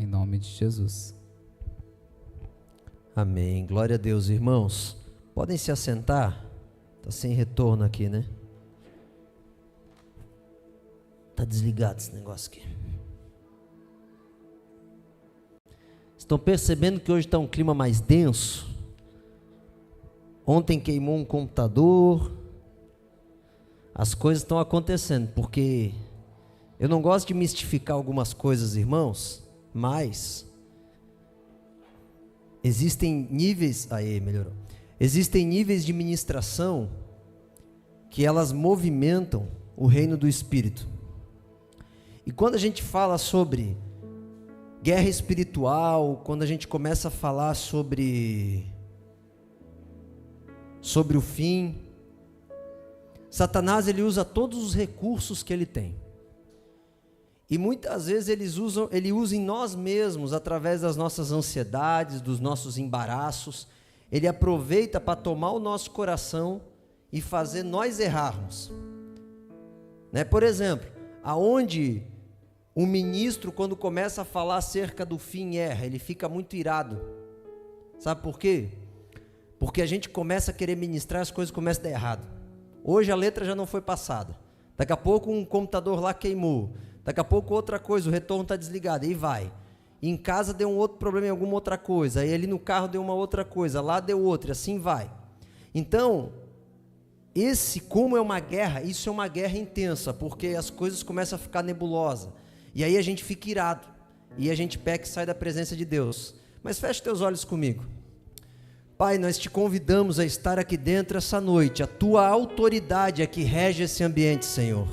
em nome de Jesus. Amém. Glória a Deus, irmãos. Podem se assentar? Está sem retorno aqui, né? Está desligado esse negócio aqui. Estão percebendo que hoje está um clima mais denso? Ontem queimou um computador. As coisas estão acontecendo, porque eu não gosto de mistificar algumas coisas, irmãos, mas existem níveis, melhorou. Existem níveis de ministração que elas movimentam o reino do Espírito. E quando a gente fala sobre guerra espiritual, quando a gente começa a falar sobre o fim, Satanás ele usa todos os recursos que ele tem. E muitas vezes ele usa em nós mesmos, através das nossas ansiedades, dos nossos embaraços. Ele aproveita para tomar o nosso coração e fazer nós errarmos. Né? Por exemplo, aonde um ministro, quando começa a falar acerca do fim, erra, ele fica muito irado. Sabe por quê? Porque a gente começa a querer ministrar, as coisas começam a dar errado. Hoje a letra já não foi passada. Daqui a pouco um computador lá queimou. Daqui a pouco outra coisa, o retorno está desligado, aí vai. Em casa deu um outro problema em alguma outra coisa, aí ali no carro deu uma outra coisa, lá deu outra, assim vai. Então, como é uma guerra, isso é uma guerra intensa, porque as coisas começam a ficar nebulosas. E aí a gente fica irado, e a gente peca e sai da presença de Deus. Mas feche teus olhos comigo. Pai, nós te convidamos a estar aqui dentro essa noite, a tua autoridade é que rege esse ambiente, Senhor.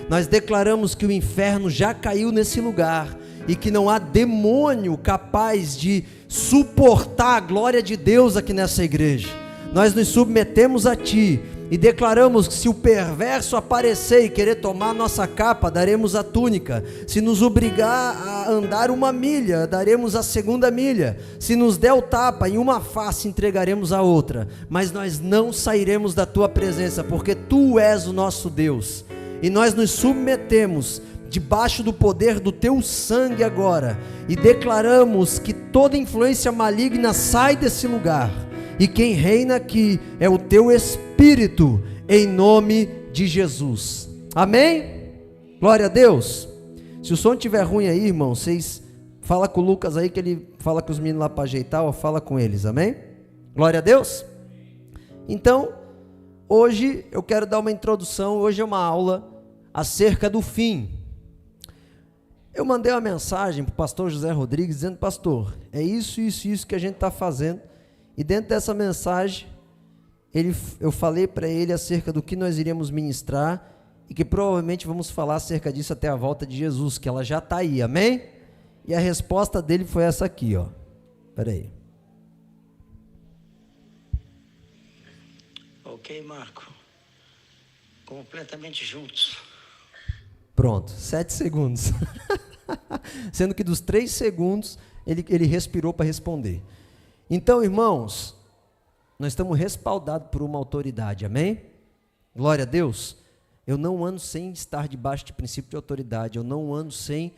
Nós declaramos que o inferno já caiu nesse lugar, e que não há demônio capaz de suportar a glória de Deus aqui nessa igreja. Nós nos submetemos a Ti, e declaramos que se o perverso aparecer e querer tomar nossa capa, daremos a túnica. Se nos obrigar a andar 1 milha, daremos a 2ª milha. Se nos der o tapa, em uma face entregaremos a outra. Mas nós não sairemos da Tua presença, porque Tu és o nosso Deus. E nós nos submetemos debaixo do poder do Teu sangue agora. E declaramos que toda influência maligna sai desse lugar. E quem reina aqui é o Teu Espírito, em nome de Jesus. Amém? Glória a Deus. Se o som estiver ruim aí, irmão, vocês fala com o Lucas aí, que ele fala com os meninos lá para ajeitar, ou fala com eles, amém? Glória a Deus. Então, hoje eu quero dar uma introdução, hoje é uma aula acerca do fim. Eu mandei uma mensagem para o pastor José Rodrigues, dizendo: pastor, é isso que a gente está fazendo. E dentro dessa mensagem, eu falei para ele acerca do que nós iríamos ministrar, e que provavelmente vamos falar acerca disso até a volta de Jesus, que ela já está aí, amém? E a resposta dele foi essa aqui, ó. Espera aí. Ok, Marco. Completamente juntos. Pronto, 7 segundos. Sendo que dos 3 segundos, ele respirou para responder. Então, irmãos, nós estamos respaldados por uma autoridade, amém? Glória a Deus. Eu não ando sem estar debaixo de princípio de autoridade, eu não ando sem,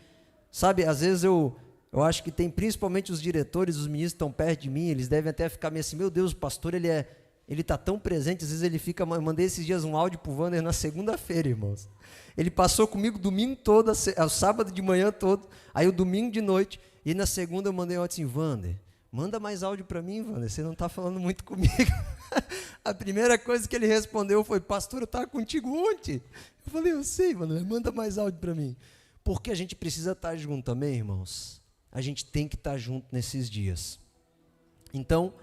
sabe, às vezes eu acho que tem principalmente os diretores, os ministros estão perto de mim, eles devem até ficar meio assim: meu Deus, o pastor, ele está tão presente, às vezes ele fica, mandei esses dias um áudio para o Wander na segunda-feira, irmãos. Ele passou comigo o domingo todo, o sábado de manhã todo, aí o domingo de noite, e na segunda eu mandei um áudio assim: Wander, manda mais áudio para mim, Wander, você não está falando muito comigo. A primeira coisa que ele respondeu foi: pastor, eu estava contigo ontem. Eu falei: eu sei, Wander, manda mais áudio para mim. Porque a gente precisa estar junto também, irmãos. A gente tem que estar junto nesses dias. Então,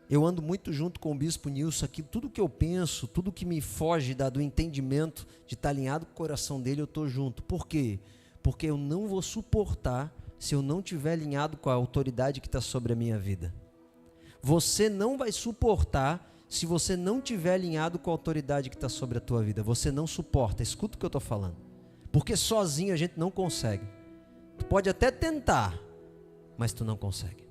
eu ando muito junto com o bispo Nilson aqui, tudo que eu penso, tudo que me foge do entendimento de estar alinhado com o coração dele, eu estou junto. Por quê? Porque eu não vou suportar se eu não estiver alinhado com a autoridade que está sobre a minha vida. Você não vai suportar se você não estiver alinhado com a autoridade que está sobre a tua vida. Você não suporta, escuta o que eu estou falando. Porque sozinho a gente não consegue. Tu pode até tentar, mas tu não consegue.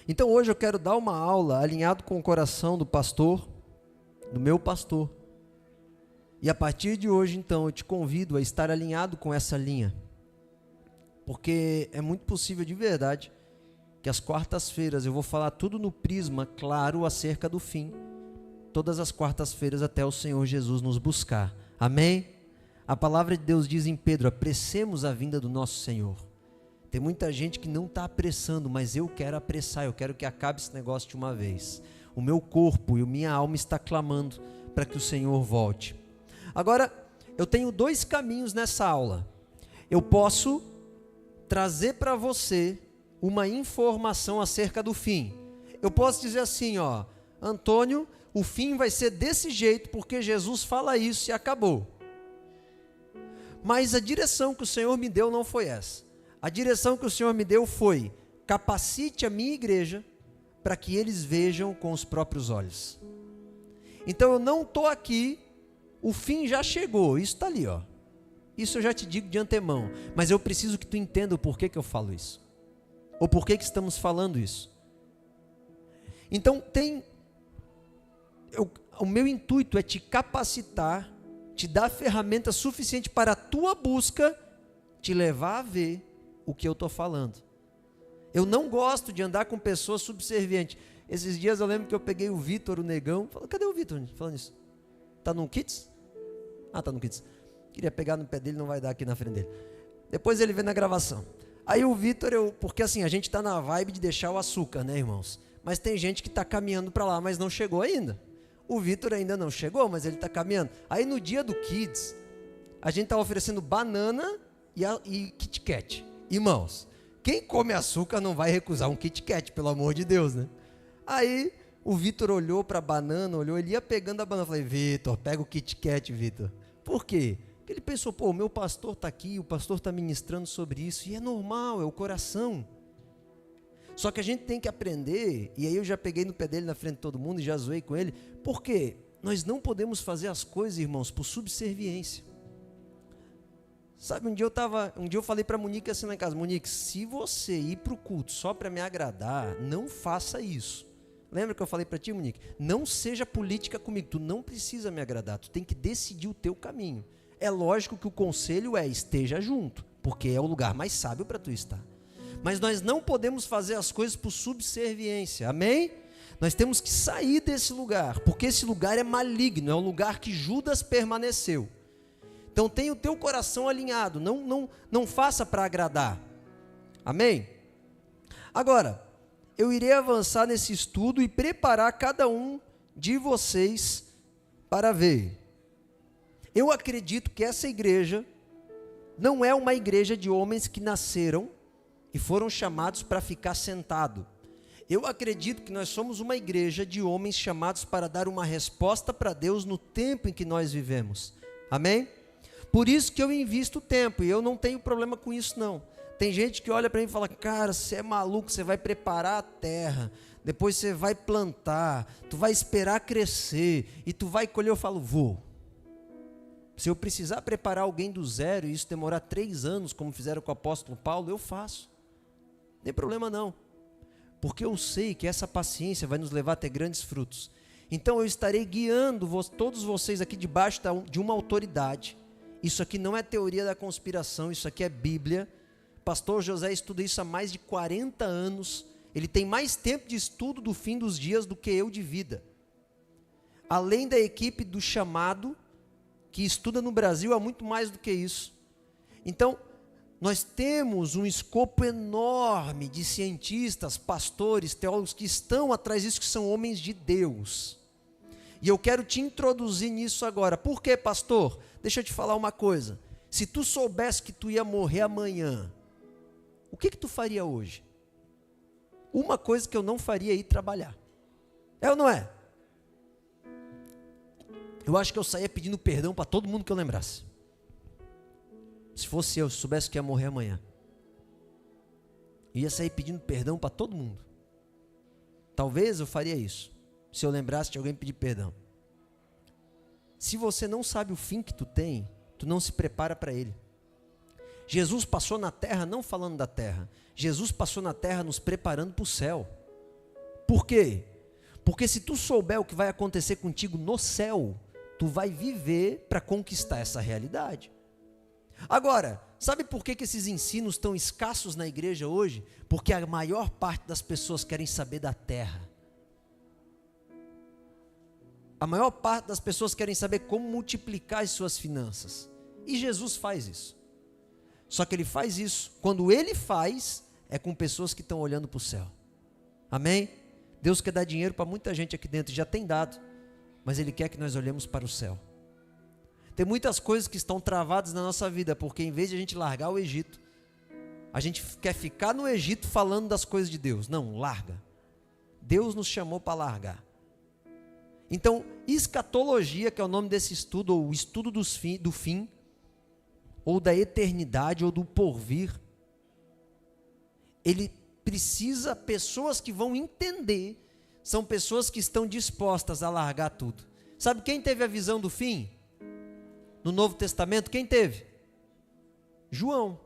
Então hoje eu quero dar uma aula alinhado com o coração do pastor, do meu pastor. E a partir de hoje, então, eu te convido a estar alinhado com essa linha. porque é muito possível de verdade que às quartas-feiras eu vou falar tudo no prisma claro acerca do fim. Todas as quartas-feiras até o Senhor Jesus nos buscar. Amém? A palavra de Deus diz em Pedro: apressemos a vinda do nosso Senhor. Tem muita gente que não está apressando, mas eu quero apressar, eu quero que acabe esse negócio de uma vez. O meu corpo e a minha alma está clamando para que o Senhor volte. Agora, eu tenho dois caminhos nessa aula. Eu posso trazer para você uma informação acerca do fim. Eu posso dizer assim, ó, Antônio, o fim vai ser desse jeito, porque Jesus fala isso e acabou. Mas a direção que o Senhor me deu não foi essa. A direção que o Senhor me deu foi: capacite a minha igreja para que eles vejam com os próprios olhos. Então eu não estou aqui, o fim já chegou, isso está ali, ó. Isso eu já te digo de antemão, mas eu preciso que tu entenda o porquê que eu falo isso, ou porquê que estamos falando isso. Então o meu intuito é te capacitar, te dar ferramenta suficiente para a tua busca, te levar a ver o que eu estou falando. Eu não gosto de andar com pessoas subservientes. Esses dias eu lembro que eu peguei o Vitor, o negão. Falei, cadê o Vitor? Falando isso. Tá no Kids? Ah, tá no Kids. Queria pegar no pé dele, não vai dar aqui na frente dele. Depois ele vê na gravação. Aí o Vitor, porque assim, a gente está na vibe de deixar o açúcar, né, irmãos? Mas tem gente que está caminhando para lá, mas não chegou ainda. O Vitor ainda não chegou, mas ele está caminhando. Aí no dia do Kids, a gente está oferecendo banana e Kit Kat. Irmãos, quem come açúcar não vai recusar um Kit Kat, pelo amor de Deus, né? Aí o Vitor olhou para a banana, ele ia pegando a banana. Eu falei, Vitor, pega o Kit Kat, Vitor. Por quê? Porque ele pensou, o meu pastor está aqui, o pastor está ministrando sobre isso, e é normal, é o coração. Só que a gente tem que aprender, e aí eu já peguei no pé dele na frente de todo mundo e já zoei com ele, porque nós não podemos fazer as coisas, irmãos, por subserviência. Sabe, um dia eu falei para a Monique assim lá em casa, Monique, se você ir para o culto só para me agradar, não faça isso. Lembra que eu falei para ti, Monique? Não seja política comigo, tu não precisa me agradar, tu tem que decidir o teu caminho. É lógico que o conselho esteja junto, porque é o lugar mais sábio para tu estar. Mas nós não podemos fazer as coisas por subserviência, amém? Nós temos que sair desse lugar, porque esse lugar é maligno, é o lugar que Judas permaneceu. Então tenha o teu coração alinhado, não faça para agradar, amém? Agora, eu irei avançar nesse estudo e preparar cada um de vocês para ver. Eu acredito que essa igreja não é uma igreja de homens que nasceram e foram chamados para ficar sentado. Eu acredito que nós somos uma igreja de homens chamados para dar uma resposta para Deus no tempo em que nós vivemos. Amém? Por isso que eu invisto tempo, e eu não tenho problema com isso não. Tem gente que olha para mim e fala, cara, você é maluco, você vai preparar a terra, depois você vai plantar, tu vai esperar crescer, e tu vai colher. Eu falo, vou. Se eu precisar preparar alguém do zero, e isso demorar 3 anos, como fizeram com o apóstolo Paulo, eu faço. Não tem problema não. Porque eu sei que essa paciência vai nos levar a ter grandes frutos. Então eu estarei guiando todos vocês aqui debaixo de uma autoridade. Isso aqui não é teoria da conspiração, isso aqui é Bíblia. Pastor José estuda isso há mais de 40 anos. Ele tem mais tempo de estudo do fim dos dias do que eu de vida. Além da equipe do chamado, que estuda no Brasil, há muito mais do que isso. Então, nós temos um escopo enorme de cientistas, pastores, teólogos que estão atrás disso, que são homens de Deus. E eu quero te introduzir nisso agora. Por quê, pastor? Deixa eu te falar uma coisa. Se tu soubesse que tu ia morrer amanhã, o que tu faria hoje? Uma coisa que eu não faria é ir trabalhar. É ou não é? Eu acho que eu saía pedindo perdão para todo mundo que eu lembrasse. Se fosse eu, se soubesse que ia morrer amanhã, ia sair pedindo perdão para todo mundo. Talvez eu faria isso, se eu lembrasse de alguém pedir perdão. Se você não sabe o fim que tu tem, tu não se prepara para ele. Jesus passou na terra não falando da terra. Jesus passou na terra nos preparando para o céu. Por quê? Porque se tu souber o que vai acontecer contigo no céu, tu vai viver para conquistar essa realidade. Agora, Sabe por que esses ensinos estão escassos na igreja hoje? Porque a maior parte das pessoas querem saber da terra. A maior parte das pessoas querem saber como multiplicar as suas finanças. E Jesus faz isso. Só que ele faz isso, quando ele faz, é com pessoas que estão olhando para o céu. Amém? Deus quer dar dinheiro para muita gente aqui dentro, já tem dado. Mas ele quer que nós olhemos para o céu. Tem muitas coisas que estão travadas na nossa vida, porque em vez de a gente largar o Egito, a gente quer ficar no Egito falando das coisas de Deus. Não, larga. Deus nos chamou para largar. Então, escatologia, que é o nome desse estudo, ou o estudo do fim, ou da eternidade, ou do porvir, ele precisa, pessoas que vão entender, são pessoas que estão dispostas a largar tudo. Sabe quem teve a visão do fim? No Novo Testamento, quem teve? João.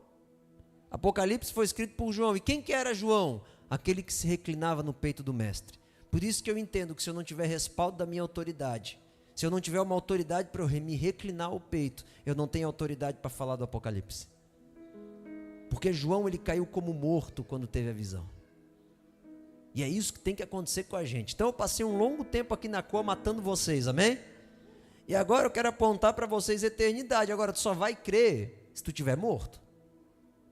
Apocalipse foi escrito por João. E quem que era João? Aquele que se reclinava no peito do mestre. Por isso que eu entendo que se eu não tiver respaldo da minha autoridade, se eu não tiver uma autoridade para me reclinar o peito, eu não tenho autoridade para falar do Apocalipse. Porque João, ele caiu como morto quando teve a visão. E é isso que tem que acontecer com a gente. Então eu passei um longo tempo aqui na cor matando vocês, amém? E agora eu quero apontar para vocês a eternidade. Agora tu só vai crer se tu estiver morto.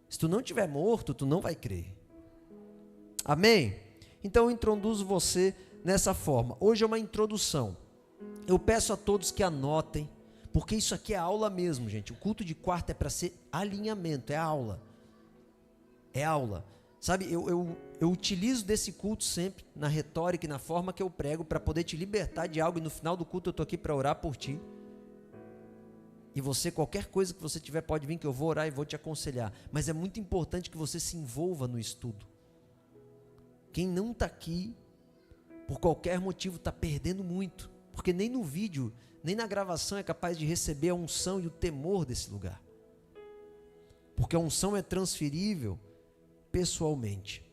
Se tu não estiver morto, tu não vai crer. Amém? Então eu introduzo você nessa forma. Hoje é uma introdução. Eu peço a todos que anotem, porque isso aqui é aula mesmo, gente. O culto de quarta é para ser alinhamento, é aula. É aula. Sabe, eu utilizo desse culto sempre, na retórica e na forma que eu prego, para poder te libertar de algo, e no final do culto eu estou aqui para orar por ti. E você, qualquer coisa que você tiver, pode vir que eu vou orar e vou te aconselhar. Mas é muito importante que você se envolva no estudo. Quem não está aqui, por qualquer motivo, está perdendo muito. Porque nem no vídeo, nem na gravação é capaz de receber a unção e o temor desse lugar. Porque a unção é transferível pessoalmente.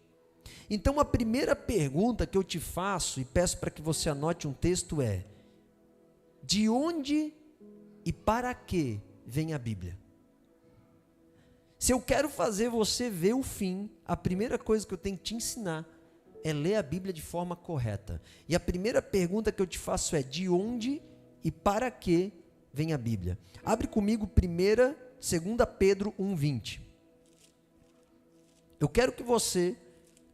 Então a primeira pergunta que eu te faço, e peço para que você anote um texto, é: de onde e para que vem a Bíblia? Se eu quero fazer você ver o fim, a primeira coisa que eu tenho que te ensinar é ler a Bíblia de forma correta. E a primeira pergunta que eu te faço é: de onde e para que vem a Bíblia? Abre comigo 2 Pedro 1:20. Eu quero que você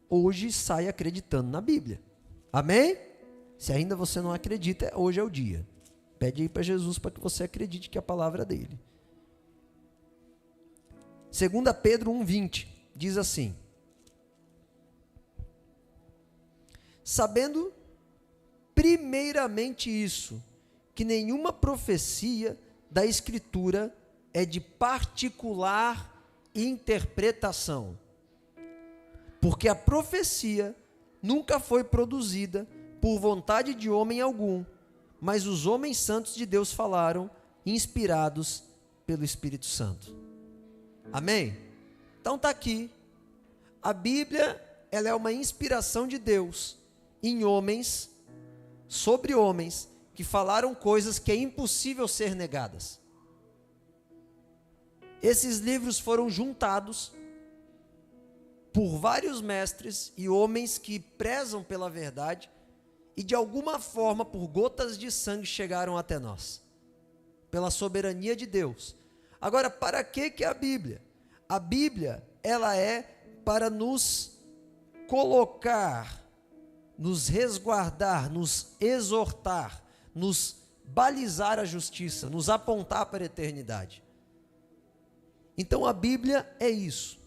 hoje saia acreditando na Bíblia. Amém? Se ainda você não acredita, hoje é o dia. Pede aí para Jesus para que você acredite que a palavra é dele. 2 Pedro 1:20 diz assim: sabendo primeiramente isso, que nenhuma profecia da Escritura é de particular interpretação, porque a profecia nunca foi produzida por vontade de homem algum, mas os homens santos de Deus falaram, inspirados pelo Espírito Santo. Amém? Então está aqui. A Bíblia, ela é uma inspiração de Deus em homens, sobre homens, que falaram coisas que é impossível ser negadas. Esses livros foram juntados por vários mestres e homens que prezam pela verdade, e de alguma forma, por gotas de sangue, chegaram até nós, pela soberania de Deus. Agora, para que a Bíblia? A Bíblia, ela é para nos colocar, nos resguardar, nos exortar, nos balizar a justiça, nos apontar para a eternidade. Então a Bíblia é isso.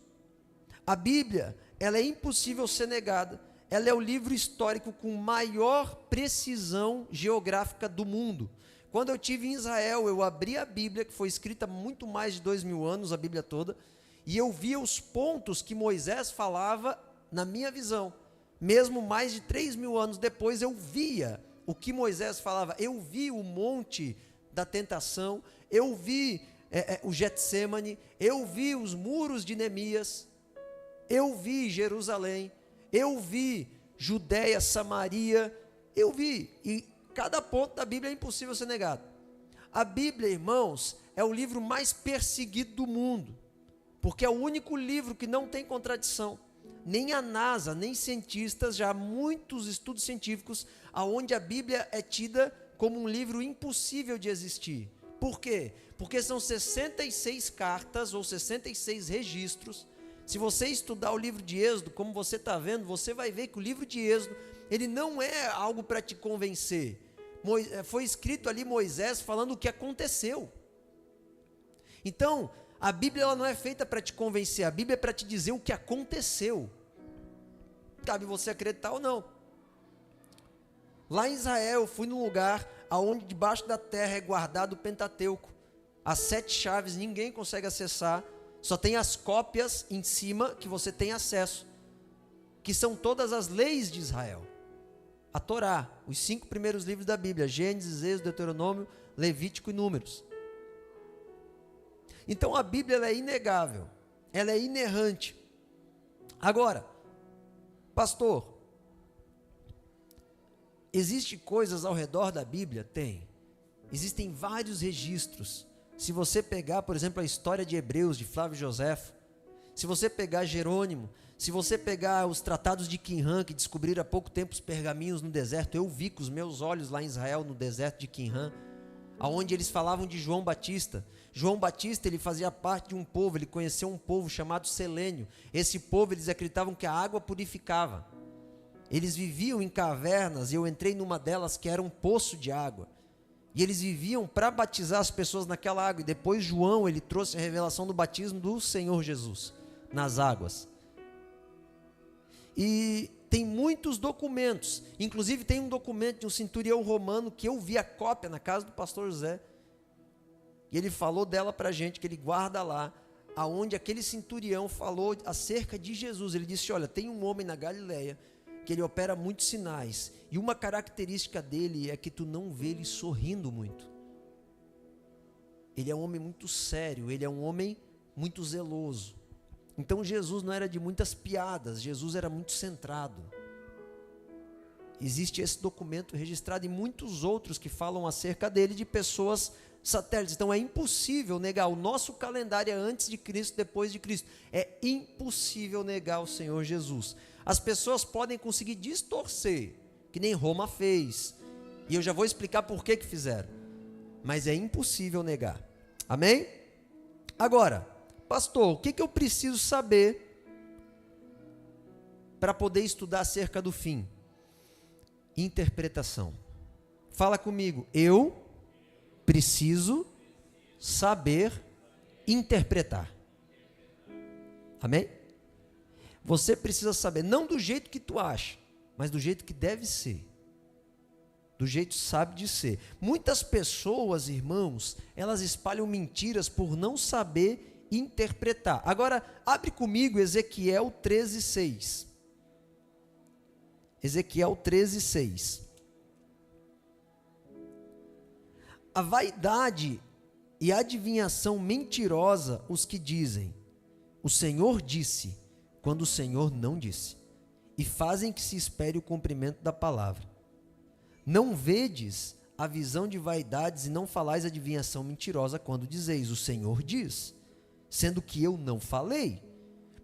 A Bíblia, ela é impossível ser negada. Ela é o livro histórico com maior precisão geográfica do mundo. Quando eu estive em Israel, eu abri a Bíblia, que foi escrita há muito mais de 2000 anos, a Bíblia toda, e eu via os pontos que Moisés falava na minha visão. Mesmo mais de 3000 anos depois, eu via o que Moisés falava. Eu vi o monte da tentação, eu vi o Getsêmani, eu vi os muros de Neemias, eu vi Jerusalém, eu vi Judéia, Samaria, eu vi, e cada ponto da Bíblia é impossível ser negado. A Bíblia, irmãos, é o livro mais perseguido do mundo. porque é o único livro que não tem contradição. Nem a NASA, nem cientistas, já há muitos estudos científicos onde a Bíblia é tida como um livro impossível de existir. Por quê? Porque são 66 cartas ou 66 registros. Se você estudar o livro de Êxodo, como você está vendo, você vai ver que o livro de Êxodo, ele não é algo para te convencer. Foi escrito ali Moisés falando o que aconteceu. Então, a Bíblia ela não é feita para te convencer, a Bíblia é para te dizer o que aconteceu. Cabe você acreditar ou não. Lá em Israel, eu fui num lugar onde debaixo da terra é guardado o Pentateuco. As 7 chaves ninguém consegue acessar, só tem as cópias em cima que você tem acesso, que são todas as leis de Israel. A Torá, os 5 primeiros livros da Bíblia, Gênesis, Êxodo, Deuteronômio, Levítico e Números. Então a Bíblia ela é inegável, ela é inerrante. Agora, pastor, existem coisas ao redor da Bíblia? Tem. Existem vários registros. Se você pegar, por exemplo, a história de Hebreus, de Flávio Joséfo, se você pegar Jerônimo, se você pegar os tratados de Qumran, que descobriram há pouco tempo os pergaminhos no deserto, eu vi com os meus olhos lá em Israel, no deserto de Qumran, onde eles falavam de João Batista. João Batista, ele fazia parte de um povo, ele conheceu um povo chamado Selênio. Esse povo, eles acreditavam que a água purificava. Eles viviam em cavernas, e eu entrei numa delas que era um poço de água. E eles viviam para batizar as pessoas naquela água. E depois João, ele trouxe a revelação do batismo do Senhor Jesus nas águas. E tem muitos documentos, inclusive tem um documento de um centurião romano que eu vi a cópia na casa do pastor José, e ele falou dela para a gente, que ele guarda lá, aonde aquele centurião falou acerca de Jesus. Ele disse, olha, tem um homem na Galileia, que ele opera muitos sinais, e uma característica dele é que tu não vê ele sorrindo muito. Ele é um homem muito sério, ele é um homem muito zeloso. Então Jesus não era de muitas piadas, Jesus era muito centrado. Existe esse documento registrado e muitos outros que falam acerca dele, de pessoas satélites. Então é impossível negar. O nosso calendário é antes de Cristo, depois de Cristo. É impossível negar o Senhor Jesus. As pessoas podem conseguir distorcer, que nem Roma fez, e eu já vou explicar por que fizeram, mas é impossível negar. Amém? Agora, pastor, o que eu preciso saber para poder estudar acerca do fim? Interpretação. Fala comigo. Eu preciso saber interpretar. Amém? Você precisa saber, não do jeito que tu acha, mas do jeito que deve ser. Do jeito sabe de ser. Muitas pessoas, irmãos, elas espalham mentiras por não saber interpretar. Agora, abre comigo Ezequiel 13:6. Ezequiel 13:6. A vaidade e a adivinhação mentirosa os que dizem, o Senhor disse, quando o Senhor não disse, e fazem que se espere o cumprimento da palavra. Não vedes a visão de vaidades e não falais adivinhação mentirosa quando dizeis, o Senhor diz, sendo que eu não falei.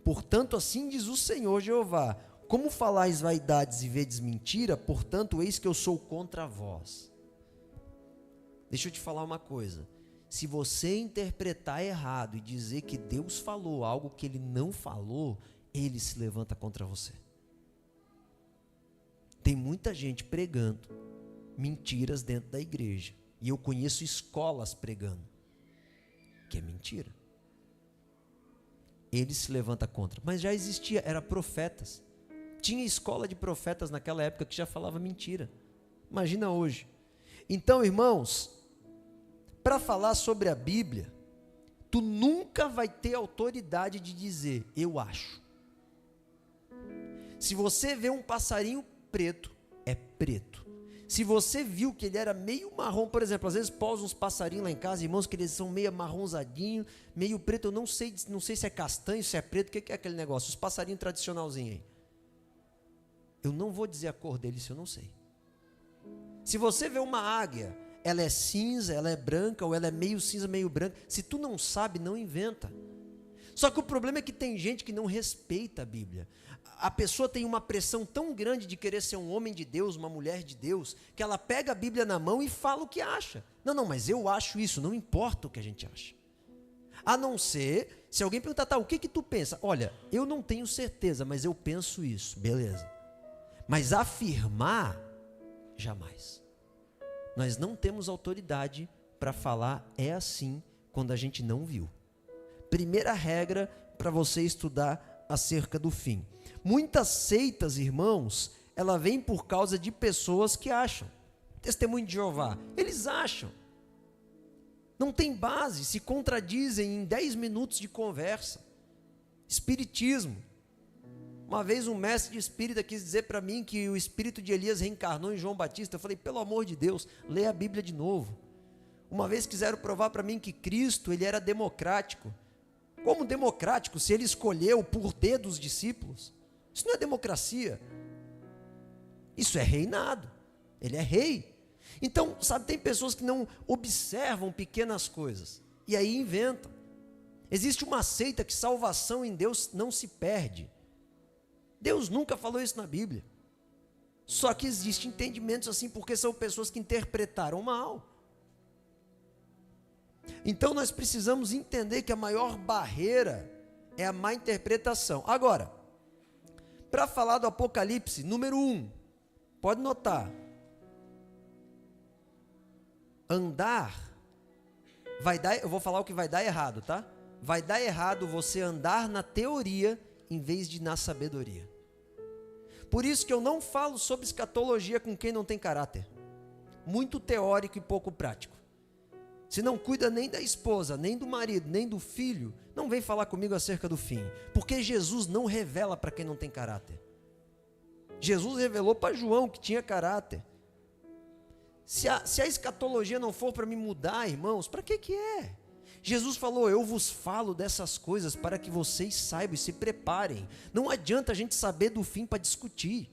Portanto, assim diz o Senhor Jeová, como falais vaidades e vedes mentira, portanto, eis que eu sou contra vós. Deixa eu te falar uma coisa, se você interpretar errado e dizer que Deus falou algo que Ele não falou, Ele se levanta contra você. Tem muita gente pregando mentiras dentro da igreja, e eu conheço escolas pregando, que é mentira. Ele se levanta contra, mas já existia, era profetas, tinha escola de profetas naquela época que já falava mentira, imagina hoje. Então, irmãos, para falar sobre a Bíblia, tu nunca vai ter autoridade de dizer, eu acho. Se você vê um passarinho preto, é preto. Se você viu que ele era meio marrom, por exemplo, às vezes pousam uns passarinhos lá em casa, irmãos, que eles são meio marronzadinho, meio preto, eu não sei se é castanho, se é preto, o que é aquele negócio? Os passarinhos tradicionalzinhos aí. Eu não vou dizer a cor dele se eu não sei. Se você vê uma águia, ela é cinza, ela é branca, ou ela é meio cinza, meio branca, se tu não sabe, não inventa. Só que o problema é que tem gente que não respeita a Bíblia. A pessoa tem uma pressão tão grande de querer ser um homem de Deus, uma mulher de Deus, que ela pega a Bíblia na mão e fala o que acha. Não, mas eu acho isso, não importa o que a gente acha. A não ser, se alguém perguntar, tá, o que tu pensa? Olha, eu não tenho certeza, mas eu penso isso, beleza. Mas afirmar, jamais. Nós não temos autoridade para falar é assim quando a gente não viu. Primeira regra para você estudar acerca do fim. Muitas seitas, irmãos, ela vem por causa de pessoas que acham. Testemunho de Jeová, eles acham. Não tem base, se contradizem em 10 minutos de conversa. Espiritismo. Uma vez um mestre de espírita quis dizer para mim que o espírito de Elias reencarnou em João Batista. Eu falei, pelo amor de Deus, lê a Bíblia de novo. Uma vez quiseram provar para mim que Cristo, ele era democrático. Como democrático, se ele escolheu por dedo os discípulos? Isso não é democracia. Isso é reinado. Ele é rei. Então, sabe, tem pessoas que não observam pequenas coisas e aí inventam. Existe uma seita que salvação em Deus não se perde. Deus nunca falou isso na Bíblia. Só que existem entendimentos assim porque são pessoas que interpretaram mal. Então nós precisamos entender que a maior barreira é a má interpretação. Agora, para falar do Apocalipse, número 1, pode notar. Andar, eu vou falar o que vai dar errado, tá? Vai dar errado você andar na teoria em vez de na sabedoria. Por isso que eu não falo sobre escatologia com quem não tem caráter. Muito teórico e pouco prático. Se não cuida nem da esposa, nem do marido, nem do filho, não vem falar comigo acerca do fim. Porque Jesus não revela para quem não tem caráter. Jesus revelou para João que tinha caráter. Se a escatologia não for para me mudar, irmãos, para que é? Jesus falou, eu vos falo dessas coisas para que vocês saibam e se preparem. Não adianta a gente saber do fim para discutir.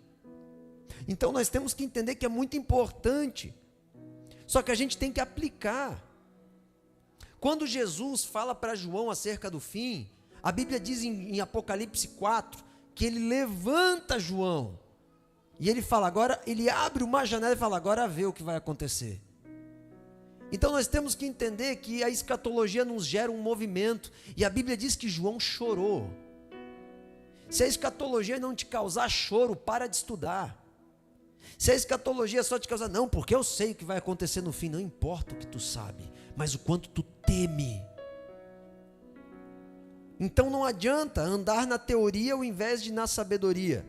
Então nós temos que entender que é muito importante. Só que a gente tem que aplicar. Quando Jesus fala para João acerca do fim, a Bíblia diz em Apocalipse 4, que ele levanta João, e ele fala, agora, ele abre uma janela e fala, agora vê o que vai acontecer. Então nós temos que entender que a escatologia nos gera um movimento, e a Bíblia diz que João chorou. Se a escatologia não te causar choro, para de estudar. Se a escatologia só te causar, não, porque eu sei o que vai acontecer no fim, não importa o que tu sabe, mas o quanto tu teme. Então não adianta andar na teoria ao invés de na sabedoria.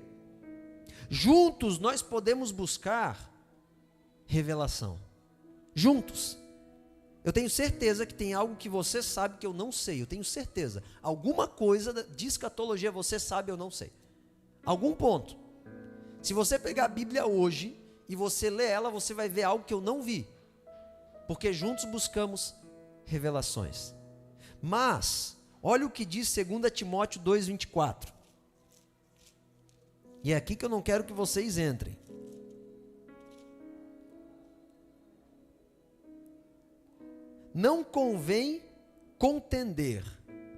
Juntos nós podemos buscar revelação. Juntos. Eu tenho certeza que tem algo que você sabe que eu não sei, eu tenho certeza. Alguma coisa de escatologia você sabe, eu não sei. Algum ponto. Se você pegar a Bíblia hoje e você ler ela, você vai ver algo que eu não vi. Porque juntos buscamos revelações. Mas, olha o que diz 2 Timóteo 2,24. E é aqui que eu não quero que vocês entrem. Não convém contender,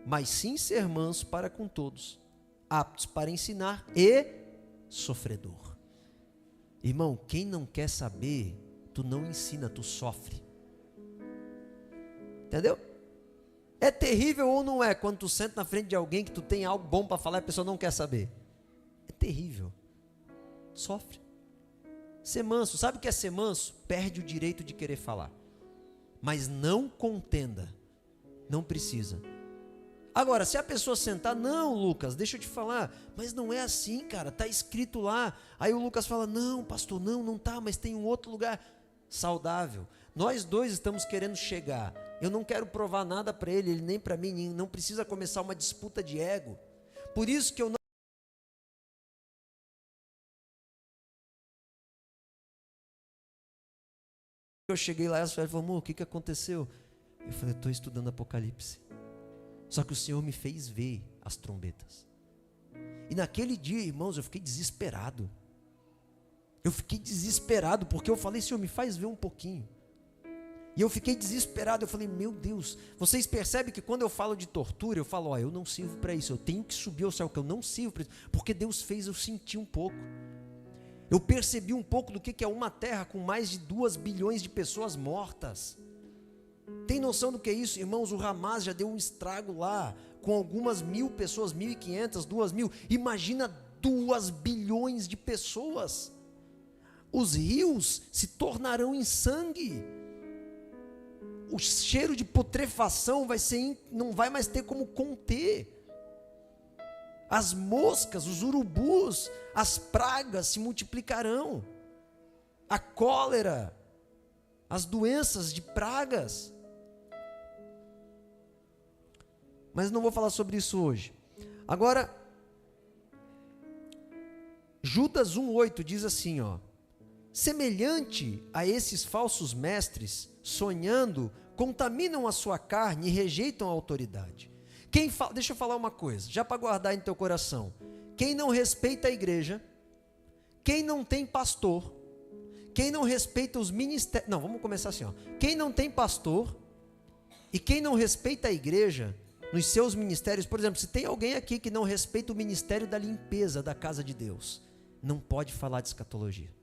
mas sim ser manso para com todos, aptos para ensinar e sofredor. Irmão, quem não quer saber, tu não ensina, tu sofre. Entendeu? É terrível ou não é quando tu senta na frente de alguém que tu tem algo bom para falar e a pessoa não quer saber? É terrível. Sofre. Ser manso, sabe o que é ser manso? Perde o direito de querer falar. Mas não contenda. Não precisa. Agora, se a pessoa sentar, não, Lucas, deixa eu te falar, mas não é assim, cara, está escrito lá. Aí o Lucas fala, não, pastor, não tá, mas tem um outro lugar saudável. Nós dois estamos querendo chegar. Eu não quero provar nada para ele nem para mim, não precisa começar uma disputa de ego. Por isso que eu não... Eu cheguei lá e ela falou, amor, o que aconteceu? Eu falei, estou estudando Apocalipse. Só que o Senhor me fez ver as trombetas. E naquele dia, irmãos, eu fiquei desesperado. Eu fiquei desesperado porque eu falei, Senhor, me faz ver um pouquinho. E eu fiquei desesperado, eu falei, meu Deus, vocês percebem que quando eu falo de tortura, eu falo, eu não sirvo para isso, eu tenho que subir ao céu, que eu não sirvo para isso, porque Deus fez eu sentir um pouco. Eu percebi um pouco do que é uma terra com mais de 2 bilhões de pessoas mortas. Tem noção do que é isso? Irmãos, o Hamas já deu um estrago lá, com algumas 1.000 pessoas, 1.500, 2.000, imagina 2 bilhões de pessoas. Os rios se tornarão em sangue. O cheiro de putrefação não vai mais ter como conter. As moscas, os urubus, as pragas se multiplicarão. A cólera, as doenças de pragas. Mas não vou falar sobre isso hoje. Agora, Judas 1,8 diz assim, semelhante a esses falsos mestres, sonhando, contaminam a sua carne e rejeitam a autoridade. Deixa eu falar uma coisa, já para guardar em teu coração. Quem não respeita a igreja, quem não tem pastor, quem não respeita os ministérios... Não, vamos começar assim, Quem não tem pastor e quem não respeita a igreja nos seus ministérios, por exemplo, se tem alguém aqui que não respeita o ministério da limpeza da casa de Deus, não pode falar de escatologia.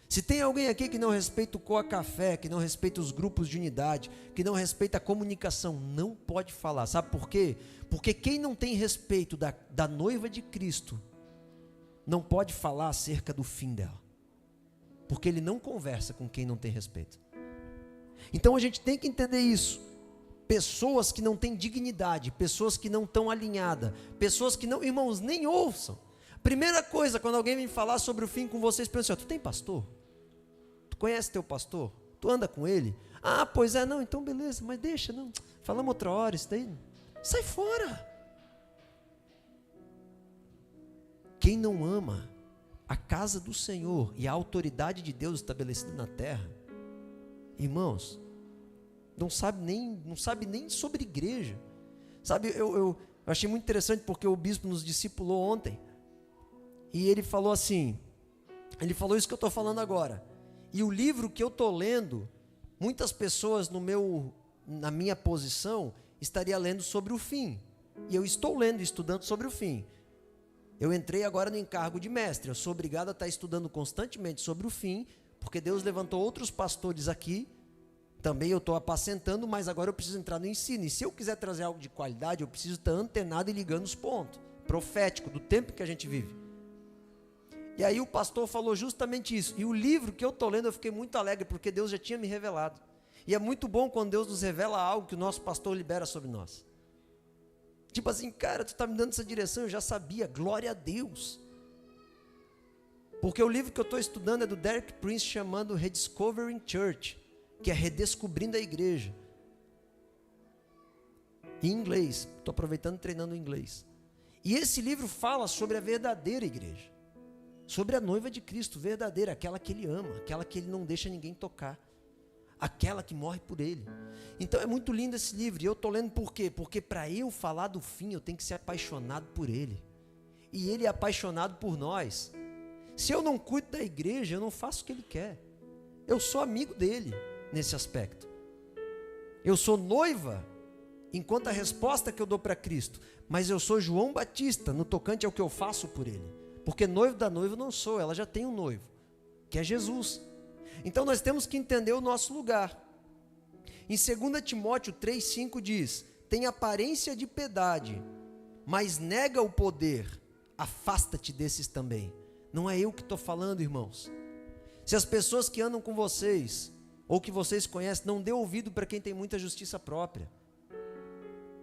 Se tem alguém aqui que não respeita o Coa Café, que não respeita os grupos de unidade, que não respeita a comunicação, não pode falar. Sabe por quê? Porque quem não tem respeito da noiva de Cristo, não pode falar acerca do fim dela. Porque ele não conversa com quem não tem respeito. Então a gente tem que entender isso. Pessoas que não têm dignidade, pessoas que não estão alinhadas, pessoas que não, irmãos, nem ouçam. Primeira coisa, quando alguém vem falar sobre o fim com vocês, pensa assim, tu tem pastor? Tu conhece teu pastor? Tu anda com ele? Ah, pois é, não, então beleza, mas deixa, não. Falamos outra hora, isso daí. Sai fora. Quem não ama a casa do Senhor e a autoridade de Deus estabelecida na terra, irmãos, não sabe nem sobre igreja. Sabe, eu achei muito interessante porque o bispo nos discipulou ontem. E ele falou assim, ele falou isso que eu estou falando agora. E o livro que eu estou lendo, muitas pessoas na minha posição, estaria lendo sobre o fim. E eu estou lendo, estudando sobre o fim. Eu entrei agora no encargo de mestre. Eu sou obrigado a estar estudando constantemente sobre o fim, porque Deus levantou outros pastores aqui. Também eu estou apacentando, mas agora eu preciso entrar no ensino. E se eu quiser trazer algo de qualidade, eu preciso estar antenado e ligando os pontos. Profético, do tempo que a gente vive. E aí o pastor falou justamente isso. E o livro que eu estou lendo, eu fiquei muito alegre, porque Deus já tinha me revelado. E é muito bom quando Deus nos revela algo que o nosso pastor libera sobre nós. Tipo assim, cara, tu está me dando essa direção, eu já sabia, glória a Deus. Porque o livro que eu estou estudando é do Derek Prince, chamando Rediscovering Church, que é Redescobrindo a Igreja. Em inglês, estou aproveitando e treinando o inglês. E esse livro fala sobre a verdadeira igreja. Sobre a noiva de Cristo verdadeira, aquela que ele ama, aquela que ele não deixa ninguém tocar, aquela que morre por ele. Então é muito lindo esse livro, e eu estou lendo por quê? Porque para eu falar do fim, eu tenho que ser apaixonado por ele, e ele é apaixonado por nós. Se eu não cuido da igreja, eu não faço o que ele quer. Eu sou amigo dele nesse aspecto. Eu sou noiva, enquanto a resposta que eu dou para Cristo, mas eu sou João Batista no tocante ao que eu faço por ele. Porque noivo da noiva não sou, ela já tem um noivo, que é Jesus. Então nós temos que entender o nosso lugar. Em 2 Timóteo 3,5 diz, tem aparência de piedade, mas nega o poder, afasta-te desses também. Não é eu que estou falando, irmãos. Se as pessoas que andam com vocês, ou que vocês conhecem, não dê ouvido para quem tem muita justiça própria.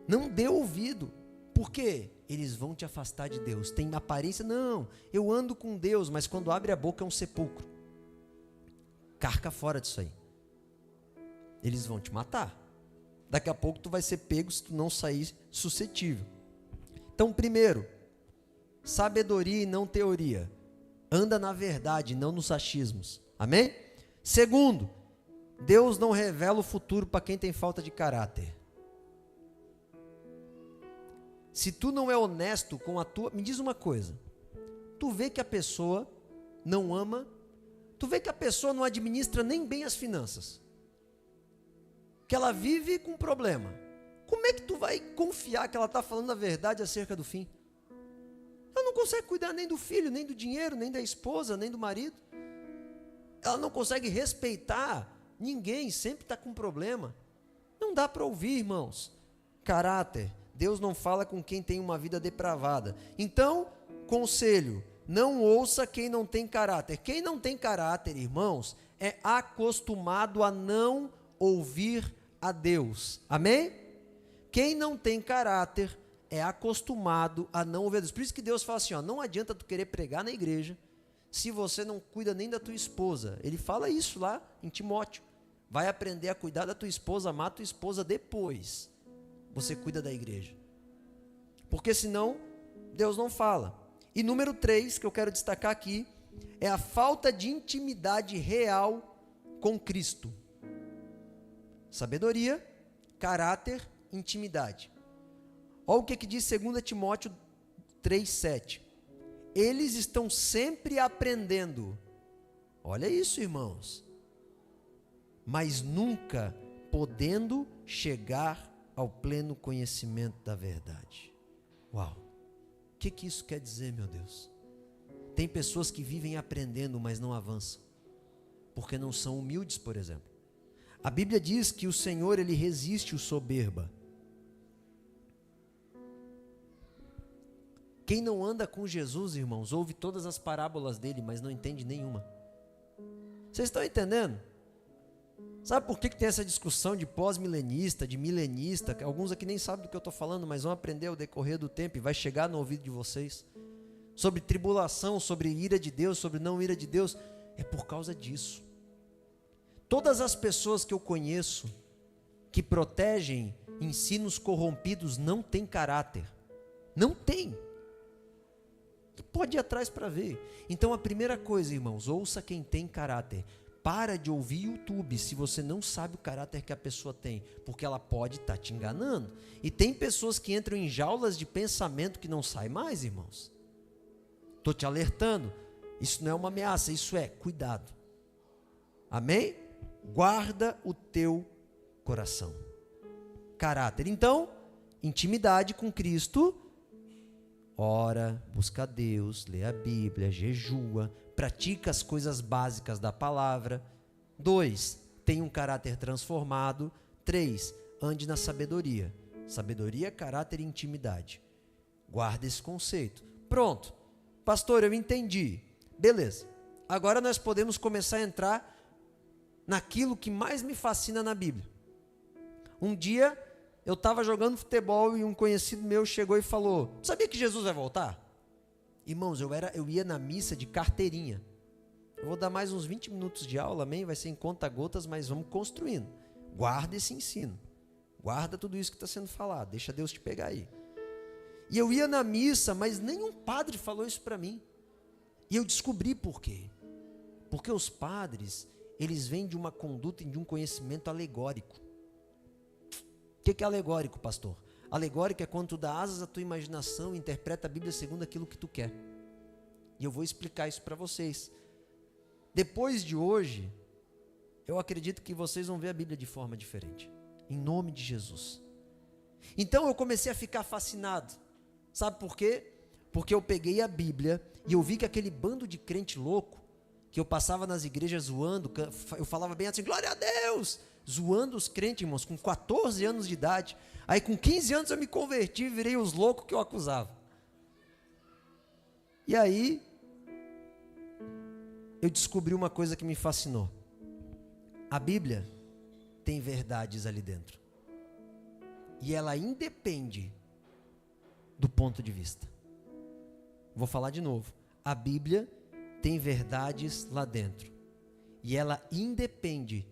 Não dê ouvido. Por quê? Eles vão te afastar de Deus. Tem aparência, não, eu ando com Deus, mas quando abre a boca é um sepulcro. Carca fora disso aí. Eles vão te matar. Daqui a pouco tu vai ser pego se tu não sair suscetível. Então, primeiro, sabedoria e não teoria. Anda na verdade, não nos achismos. Amém? Segundo, Deus não revela o futuro para quem tem falta de caráter. Se tu não é honesto com a tua... Me diz uma coisa. Tu vê que a pessoa não ama, tu vê que a pessoa não administra nem bem as finanças. que ela vive com problema. Como é que tu vai confiar que ela está falando a verdade acerca do fim? Ela não consegue cuidar nem do filho, nem do dinheiro, nem da esposa, nem do marido. Ela não consegue respeitar ninguém, sempre está com problema. Não dá para ouvir, irmãos. Caráter. Deus não fala com quem tem uma vida depravada. Então, conselho, não ouça quem não tem caráter. Quem não tem caráter, irmãos, é acostumado a não ouvir a Deus. Amém? Quem não tem caráter é acostumado a não ouvir a Deus. Por isso que Deus fala assim, ó, não adianta tu querer pregar na igreja se você não cuida nem da tua esposa. Ele fala isso lá em Timóteo. Vai aprender a cuidar da tua esposa, amar a tua esposa depois. Você cuida da igreja. Porque senão, Deus não fala. E número 3, que eu quero destacar aqui, é a falta de intimidade real com Cristo. Sabedoria, caráter, intimidade. Olha o que diz 2 Timóteo 3,7. Eles estão sempre aprendendo. Olha isso, irmãos. Mas nunca podendo chegar ao pleno conhecimento da verdade. Uau! O que isso quer dizer, meu Deus? Tem pessoas que vivem aprendendo, mas não avançam, porque não são humildes, por exemplo. A Bíblia diz que o Senhor, Ele resiste o soberba. Quem não anda com Jesus, irmãos, ouve todas as parábolas dele, mas não entende nenhuma. Vocês estão entendendo? Sabe por que tem essa discussão de pós-milenista, de milenista? Alguns aqui nem sabem do que eu estou falando, mas vão aprender ao decorrer do tempo e vai chegar no ouvido de vocês. Sobre tribulação, sobre ira de Deus, sobre não ira de Deus. É por causa disso. Todas as pessoas que eu conheço que protegem ensinos corrompidos não têm caráter. Não tem. Pode ir atrás para ver. Então a primeira coisa, irmãos, ouça quem tem caráter. Para de ouvir YouTube se você não sabe o caráter que a pessoa tem, porque ela pode estar te enganando. E tem pessoas que entram em jaulas de pensamento que não saem mais, irmãos. Estou te alertando. Isso não é uma ameaça, isso é cuidado. Amém? Guarda o teu coração. Caráter. Então, intimidade com Cristo. Ora, busca a Deus, lê a Bíblia, jejua, pratica as coisas básicas da palavra. 2, tem um caráter transformado. 3, ande na sabedoria. Sabedoria, caráter e intimidade. Guarda esse conceito. Pronto. Pastor, eu entendi. Beleza. Agora nós podemos começar a entrar naquilo que mais me fascina na Bíblia. Um dia eu estava jogando futebol e um conhecido meu chegou e falou: sabia que Jesus vai voltar? Irmãos, eu ia na missa de carteirinha. Eu vou dar mais uns 20 minutos de aula, amém? Vai ser em conta-gotas, mas vamos construindo. Guarda esse ensino. Guarda tudo isso que está sendo falado. Deixa Deus te pegar aí. E eu ia na missa, mas nenhum padre falou isso para mim. E eu descobri por quê. Porque os padres, eles vêm de uma conduta e de um conhecimento alegórico. O que é alegórico, pastor? Alegórico é quando tu dá asas à tua imaginação e interpreta a Bíblia segundo aquilo que tu quer. E eu vou explicar isso para vocês. Depois de hoje, eu acredito que vocês vão ver a Bíblia de forma diferente. Em nome de Jesus. Então eu comecei a ficar fascinado. Sabe por quê? Porque eu peguei a Bíblia e eu vi que aquele bando de crente louco, que eu passava nas igrejas zoando, eu falava bem assim, glória a Deus, zoando os crentes, irmãos, com 14 anos de idade. Aí com 15 anos eu me converti e virei os loucos que eu acusava. E aí, eu descobri uma coisa que me fascinou. A Bíblia tem verdades ali dentro. E ela independe do ponto de vista. Vou falar de novo. A Bíblia tem verdades lá dentro. E ela independe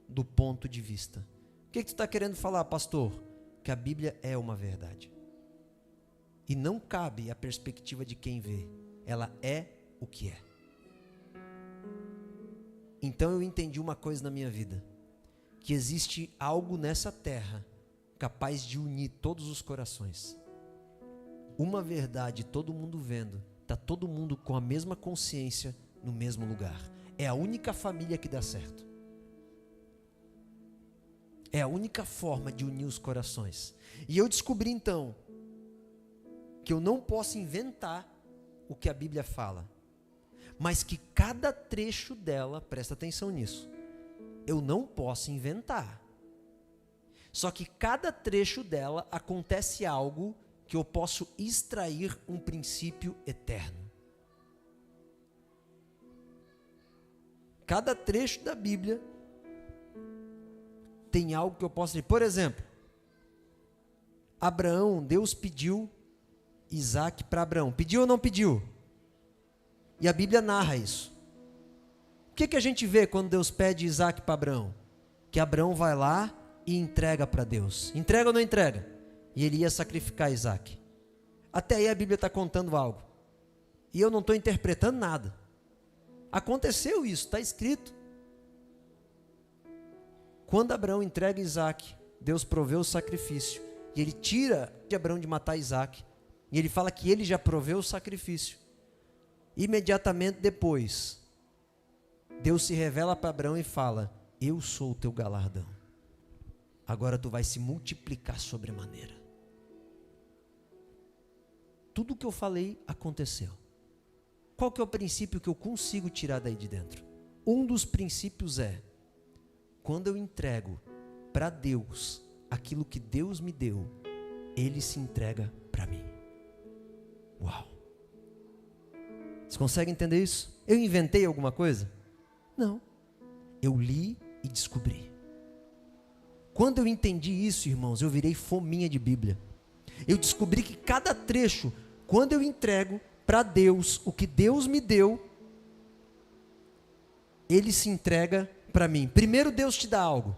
do ponto de vista. O que tu está querendo falar, pastor? Que a Bíblia é uma verdade. E não cabe a perspectiva de quem vê. Ela é o que é. Então eu entendi uma coisa na minha vida. Que existe algo nessa terra capaz de unir todos os corações. Uma verdade, todo mundo vendo. Está todo mundo com a mesma consciência no mesmo lugar. É a única família que dá certo. É a única forma de unir os corações. E eu descobri então que eu não posso inventar o que a Bíblia fala, mas que cada trecho dela, presta atenção nisso, eu não posso inventar. Só que cada trecho dela acontece algo que eu posso extrair um princípio eterno. Cada trecho da Bíblia tem algo que eu posso dizer. Por exemplo, Abraão, Deus pediu Isaac para Abraão. Pediu ou não pediu? E a Bíblia narra isso. O que a gente vê quando Deus pede Isaac para Abraão? Que Abraão vai lá e entrega para Deus. Entrega ou não entrega? E ele ia sacrificar Isaac. Até aí a Bíblia está contando algo. E eu não estou interpretando nada. Aconteceu isso, está escrito. Quando Abraão entrega Isaac, Deus proveu o sacrifício. E ele tira de Abraão de matar Isaac. E ele fala que ele já proveu o sacrifício. Imediatamente depois, Deus se revela para Abraão e fala: eu sou o teu galardão. Agora tu vai se multiplicar sobremaneira. Tudo o que eu falei aconteceu. Qual que é o princípio que eu consigo tirar daí de dentro? Um dos princípios é: quando eu entrego para Deus aquilo que Deus me deu, Ele se entrega para mim. Uau! Vocês conseguem entender isso? Eu inventei alguma coisa? Não. Eu li e descobri. Quando eu entendi isso, irmãos, eu virei fominha de Bíblia. Eu descobri que cada trecho, quando eu entrego para Deus o que Deus me deu, Ele se entrega para mim. Primeiro Deus te dá algo.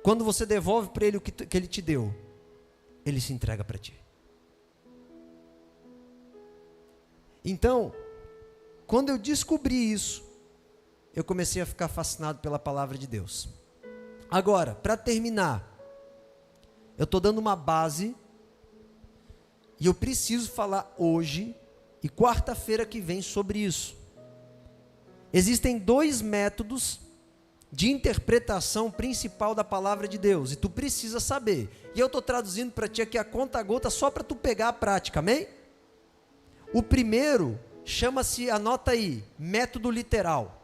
Quando você devolve para Ele o que Ele te deu, Ele se entrega para ti. Então, quando eu descobri isso, eu comecei a ficar fascinado pela palavra de Deus. Agora, para terminar, eu estou dando uma base, e eu preciso falar hoje e quarta-feira que vem sobre isso. Existem dois métodos de interpretação principal da palavra de Deus, e tu precisa saber. E eu estou traduzindo para ti aqui a conta-gota só para tu pegar a prática, amém? O primeiro chama-se, anota aí, método literal.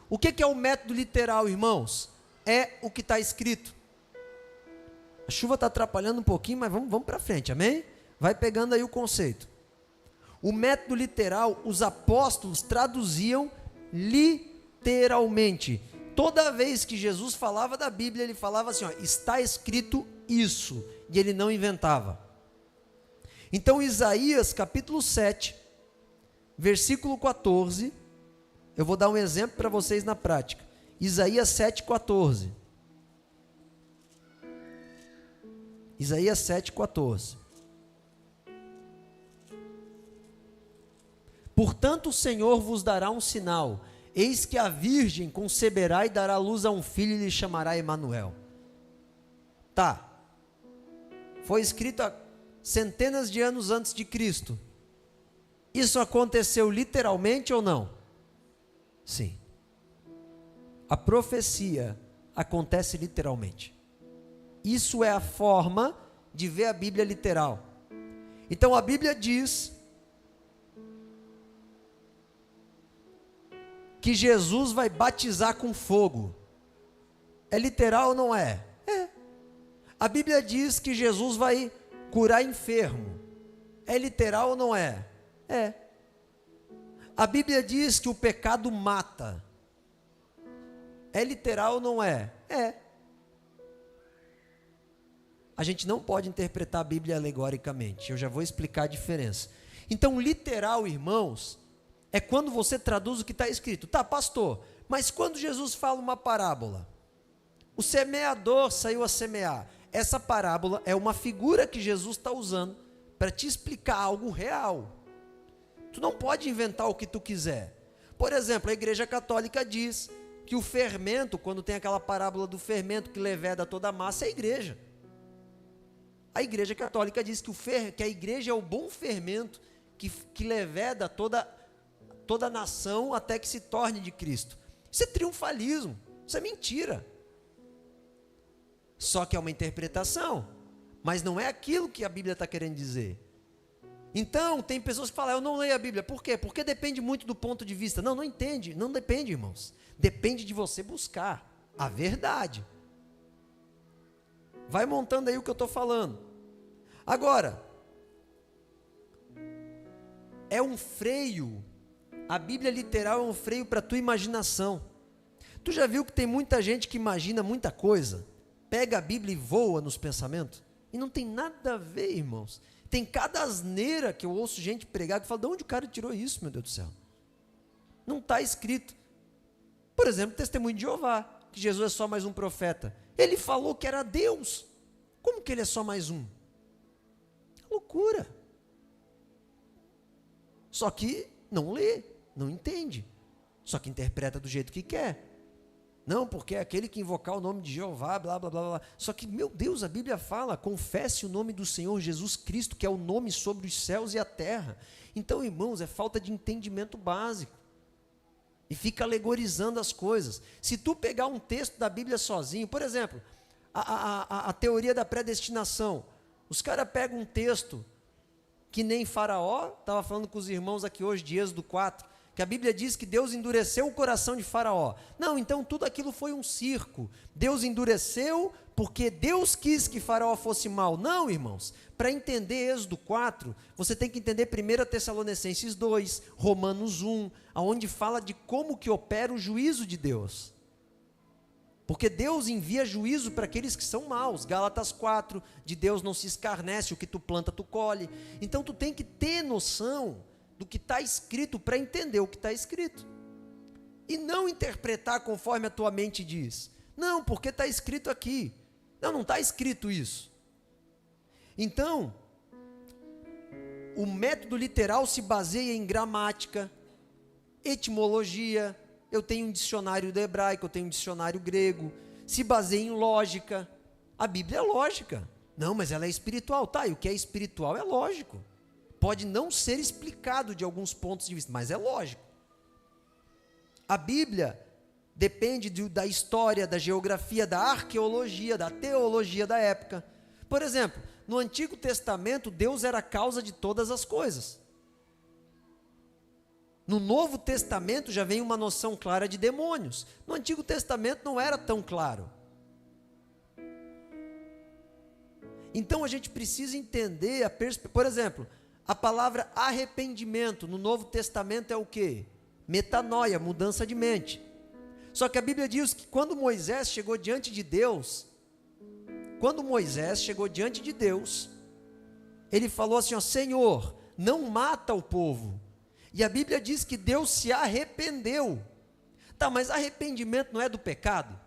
O que é o método literal, irmãos? É o que está escrito. A chuva está atrapalhando um pouquinho, mas vamos para frente, amém? Vai pegando aí o conceito. O método literal, os apóstolos traduziam literalmente. Toda vez que Jesus falava da Bíblia, ele falava assim, ó, está escrito isso, e ele não inventava. Então, Isaías capítulo 7, versículo 14, eu vou dar um exemplo para vocês na prática. Isaías 7,14. Isaías 7,14. Portanto, o Senhor vos dará um sinal. Eis que a virgem conceberá e dará luz a um filho e lhe chamará Emanuel. Tá. Foi escrito há centenas de anos antes de Cristo. Isso aconteceu literalmente ou não? Sim. A profecia acontece literalmente. Isso é a forma de ver a Bíblia literal. Então a Bíblia diz que Jesus vai batizar com fogo. É literal ou não é? É. A Bíblia diz que Jesus vai curar enfermo. É literal ou não é? É. A Bíblia diz que o pecado mata. É literal ou não é? É. A gente não pode interpretar a Bíblia alegoricamente. Eu já vou explicar a diferença. Então, literal, irmãos, é quando você traduz o que está escrito. Tá, pastor, mas quando Jesus fala uma parábola, o semeador saiu a semear. Essa parábola é uma figura que Jesus está usando para te explicar algo real. Tu não pode inventar o que tu quiser. Por exemplo, a Igreja Católica diz que o fermento, quando tem aquela parábola do fermento que leveda toda a massa, é a igreja. A Igreja Católica diz que a igreja é o bom fermento que leveda toda a nação até que se torne de Cristo. Isso é triunfalismo, isso é mentira. Só que é uma interpretação, mas não é aquilo que a Bíblia está querendo dizer. Então, tem pessoas que falam, eu não leio a Bíblia. Por quê? Porque depende muito do ponto de vista. Não, não entende. Não depende, irmãos. Depende de você buscar a verdade. Vai montando aí o que eu estou falando. Agora, é um freio. A Bíblia literal é um freio para a tua imaginação. Tu já viu que tem muita gente que imagina muita coisa? Pega a Bíblia e voa nos pensamentos? E não tem nada a ver, irmãos. Tem cada asneira que eu ouço gente pregar que fala, de onde o cara tirou isso, meu Deus do céu? Não está escrito. Por exemplo, testemunho de Jeová, que Jesus é só mais um profeta. Ele falou que era Deus. Como que ele é só mais um? Loucura. Só que não lê, não entende. Só que interpreta do jeito que quer. Não, porque é aquele que invocar o nome de Jeová, blá, blá, blá, blá. Só que, meu Deus, a Bíblia fala, confesse o nome do Senhor Jesus Cristo, que é o nome sobre os céus e a terra. Então, irmãos, é falta de entendimento básico. E fica alegorizando as coisas. Se tu pegar um texto da Bíblia sozinho, por exemplo, a teoria da predestinação, os caras pegam um texto que nem Faraó, estava falando com os irmãos aqui hoje de Êxodo 4, que a Bíblia diz que Deus endureceu o coração de Faraó. Não, então tudo aquilo foi um circo. Deus endureceu porque Deus quis que Faraó fosse mau. Não, irmãos. Para entender Êxodo 4, você tem que entender 1 Tessalonicenses 2, Romanos 1, onde fala de como que opera o juízo de Deus. Porque Deus envia juízo para aqueles que são maus. Gálatas 4, de Deus não se escarnece, o que tu planta tu colhe. Então tu tem que ter noção do que está escrito para entender o que está escrito. E não interpretar conforme a tua mente diz. Não, porque está escrito aqui. Não, não está escrito isso. Então, o método literal se baseia em gramática, etimologia. Eu tenho um dicionário do hebraico, eu tenho um dicionário grego. Se baseia em lógica. A Bíblia é lógica. Não, mas ela é espiritual. Tá, e o que é espiritual é lógico. Pode não ser explicado de alguns pontos de vista, mas é lógico. A Bíblia depende da história, da geografia, da arqueologia, da teologia da época. Por exemplo, no Antigo Testamento, Deus era a causa de todas as coisas. No Novo Testamento já vem uma noção clara de demônios. No Antigo Testamento não era tão claro. Então a gente precisa entender por exemplo, a palavra arrependimento no Novo Testamento é o quê? Metanoia, mudança de mente. Só que a Bíblia diz que quando Moisés chegou diante de Deus, ele falou assim, ó, Senhor, não mata o povo. E a Bíblia diz que Deus se arrependeu. Tá, mas arrependimento não é do pecado?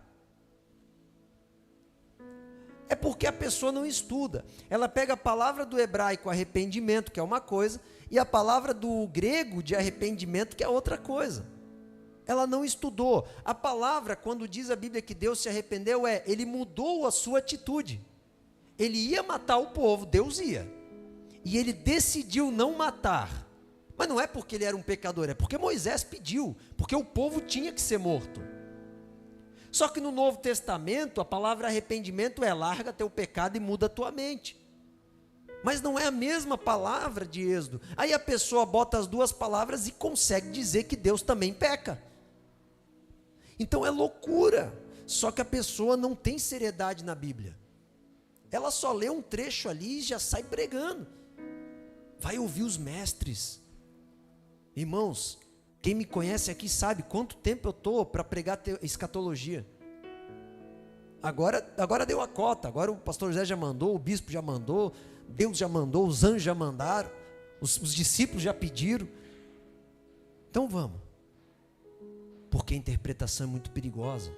É porque a pessoa não estuda. Ela pega a palavra do hebraico arrependimento, que é uma coisa, e a palavra do grego de arrependimento, que é outra coisa. Ela não estudou. A palavra, quando diz a Bíblia que Deus se arrependeu, ele mudou a sua atitude. Ele ia matar o povo, Deus ia. E ele decidiu não matar. Mas não é porque ele era um pecador, é porque Moisés pediu, porque o povo tinha que ser morto. Só que no Novo Testamento, a palavra arrependimento é larga teu pecado e muda a tua mente. Mas não é a mesma palavra de Êxodo. Aí a pessoa bota as duas palavras e consegue dizer que Deus também peca. Então é loucura. Só que a pessoa não tem seriedade na Bíblia. Ela só lê um trecho ali e já sai pregando. Vai ouvir os mestres. Irmãos, quem me conhece aqui sabe quanto tempo eu estou para pregar escatologia. Agora deu a cota, agora o pastor José já mandou, o bispo já mandou, Deus já mandou, os anjos já mandaram, os discípulos já pediram. Então vamos. Porque a interpretação é muito perigosa.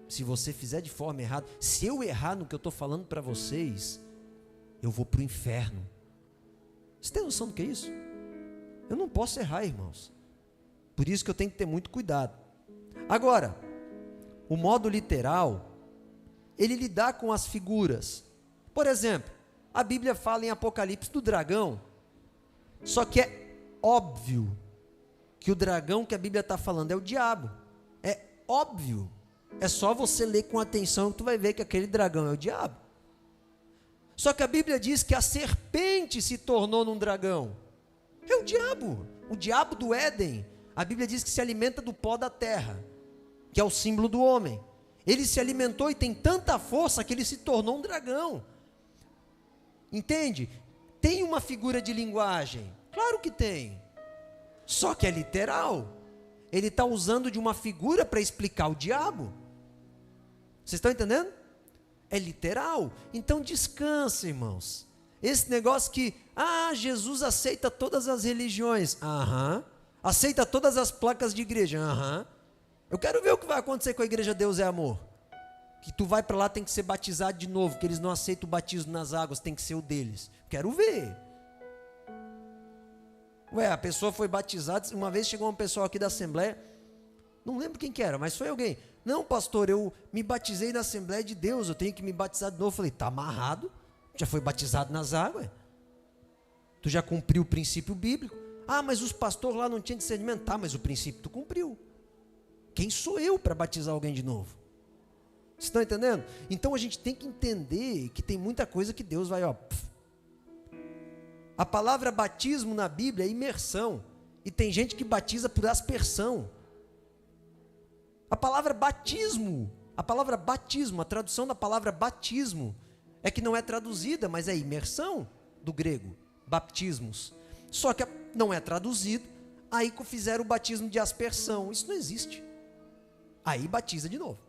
Se você fizer de forma errada, se eu errar no que eu estou falando para vocês, eu vou para o inferno. Você tem noção do que é isso? Eu não posso errar, irmãos. Por isso que eu tenho que ter muito cuidado. Agora, o modo literal, ele lidar com as figuras. Por exemplo, a Bíblia fala em Apocalipse do dragão. Só que é óbvio que o dragão que a Bíblia está falando é o diabo. É óbvio. É só você ler com atenção que tu vai ver que aquele dragão é o diabo. Só que a Bíblia diz que a serpente se tornou num dragão. É o diabo do Éden. A Bíblia diz que se alimenta do pó da terra, que é o símbolo do homem. Ele se alimentou e tem tanta força que ele se tornou um dragão. Entende? Tem uma figura de linguagem? Claro que tem. Só que é literal. Ele está usando de uma figura para explicar o diabo. Vocês estão entendendo? É literal. Então descansa, irmãos. Esse negócio que, Jesus aceita todas as religiões. Aceita todas as placas de igreja. Eu quero ver o que vai acontecer com a igreja Deus é Amor. Que tu vai para lá, tem que ser batizado de novo, que eles não aceitam o batismo nas águas, tem que ser o deles. Quero ver. A pessoa foi batizada, uma vez chegou uma pessoa aqui da Assembleia, não lembro quem que era, mas foi alguém. Não, pastor, eu me batizei na Assembleia de Deus, eu tenho que me batizar de novo. Eu falei, tá amarrado, já foi batizado nas águas. Tu já cumpriu o princípio bíblico. Mas os pastores lá não tinham discernimento. Tá, mas o princípio tu cumpriu. Quem sou eu para batizar alguém de novo? Vocês estão entendendo? Então a gente tem que entender que tem muita coisa que Deus vai, A palavra batismo na Bíblia é imersão. E tem gente que batiza por aspersão. A palavra batismo, a tradução da palavra batismo, é que não é traduzida, mas é imersão do grego, baptismos. Só que não é traduzido, aí fizeram o batismo de aspersão. Isso não existe. Aí batiza de novo.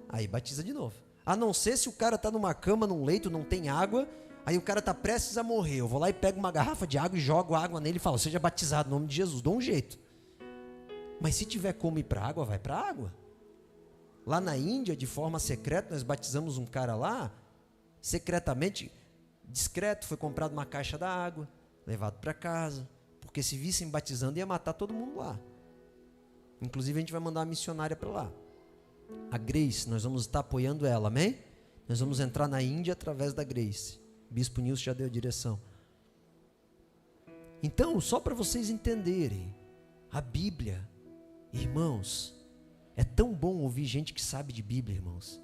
Aí batiza de novo. A não ser se o cara está numa cama, num leito, não tem água, aí o cara está prestes a morrer. Eu vou lá e pego uma garrafa de água e jogo água nele e falo, seja batizado no nome de Jesus, dou um jeito. Mas se tiver como ir para a água, vai para a água. Lá na Índia, de forma secreta, nós batizamos um cara lá, secretamente, discreto, foi comprado uma caixa da água, levado para casa, porque se vissem batizando ia matar todo mundo lá. Inclusive a gente vai mandar uma missionária para lá. A Grace, nós vamos estar apoiando ela, amém? Nós vamos entrar na Índia através da Grace. O Bispo Nilson já deu a direção. Então, só para vocês entenderem, a Bíblia, irmãos, é tão bom ouvir gente que sabe de Bíblia, irmãos.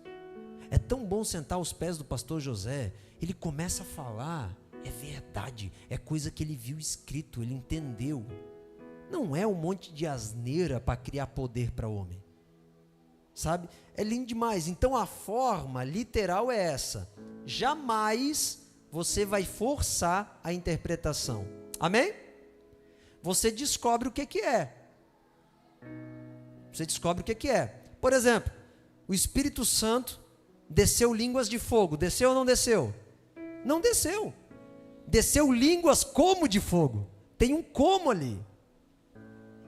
É tão bom sentar aos pés do pastor José, ele começa a falar, é verdade, é coisa que ele viu escrito, ele entendeu. Não é um monte de asneira para criar poder para o homem. Sabe? É lindo demais. Então a forma literal é essa. Jamais você vai forçar a interpretação. Amém? Você descobre o que é. Você descobre o que é. Por exemplo, o Espírito Santo desceu línguas de fogo. Desceu ou não desceu? Não desceu. Desceu línguas como de fogo. Tem um como ali.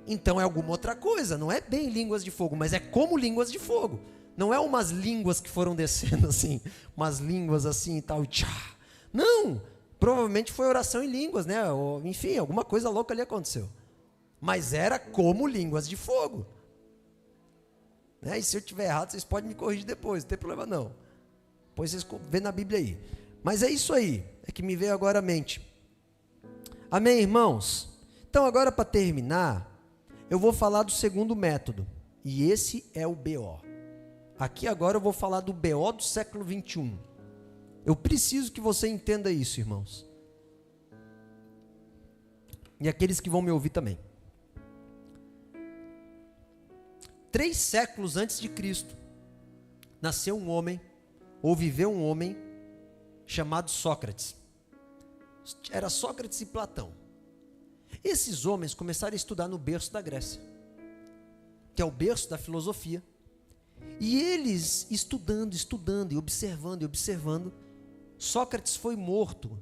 Então é alguma outra coisa, não é bem línguas de fogo, mas é como línguas de fogo. Não é umas línguas que foram descendo assim, umas línguas assim e tal, tchá. Não, provavelmente foi oração em línguas, né? Ou, enfim, alguma coisa louca ali aconteceu. Mas era como línguas de fogo. Né? E se eu estiver errado, vocês podem me corrigir depois, não tem problema não. Depois vocês vê na Bíblia aí. Mas é isso aí, é que me veio agora à mente. Amém, irmãos? Então agora para terminar, eu vou falar do segundo método, e esse é o BO. Aqui agora eu vou falar do BO do século 21. Eu preciso que você entenda isso, irmãos. E aqueles que vão me ouvir também. 3 séculos antes de Cristo, nasceu um homem, ou viveu um homem, chamado Sócrates. Era Sócrates e Platão. Esses homens começaram a estudar no berço da Grécia, que é o berço da filosofia. E eles, estudando e observando, Sócrates foi morto,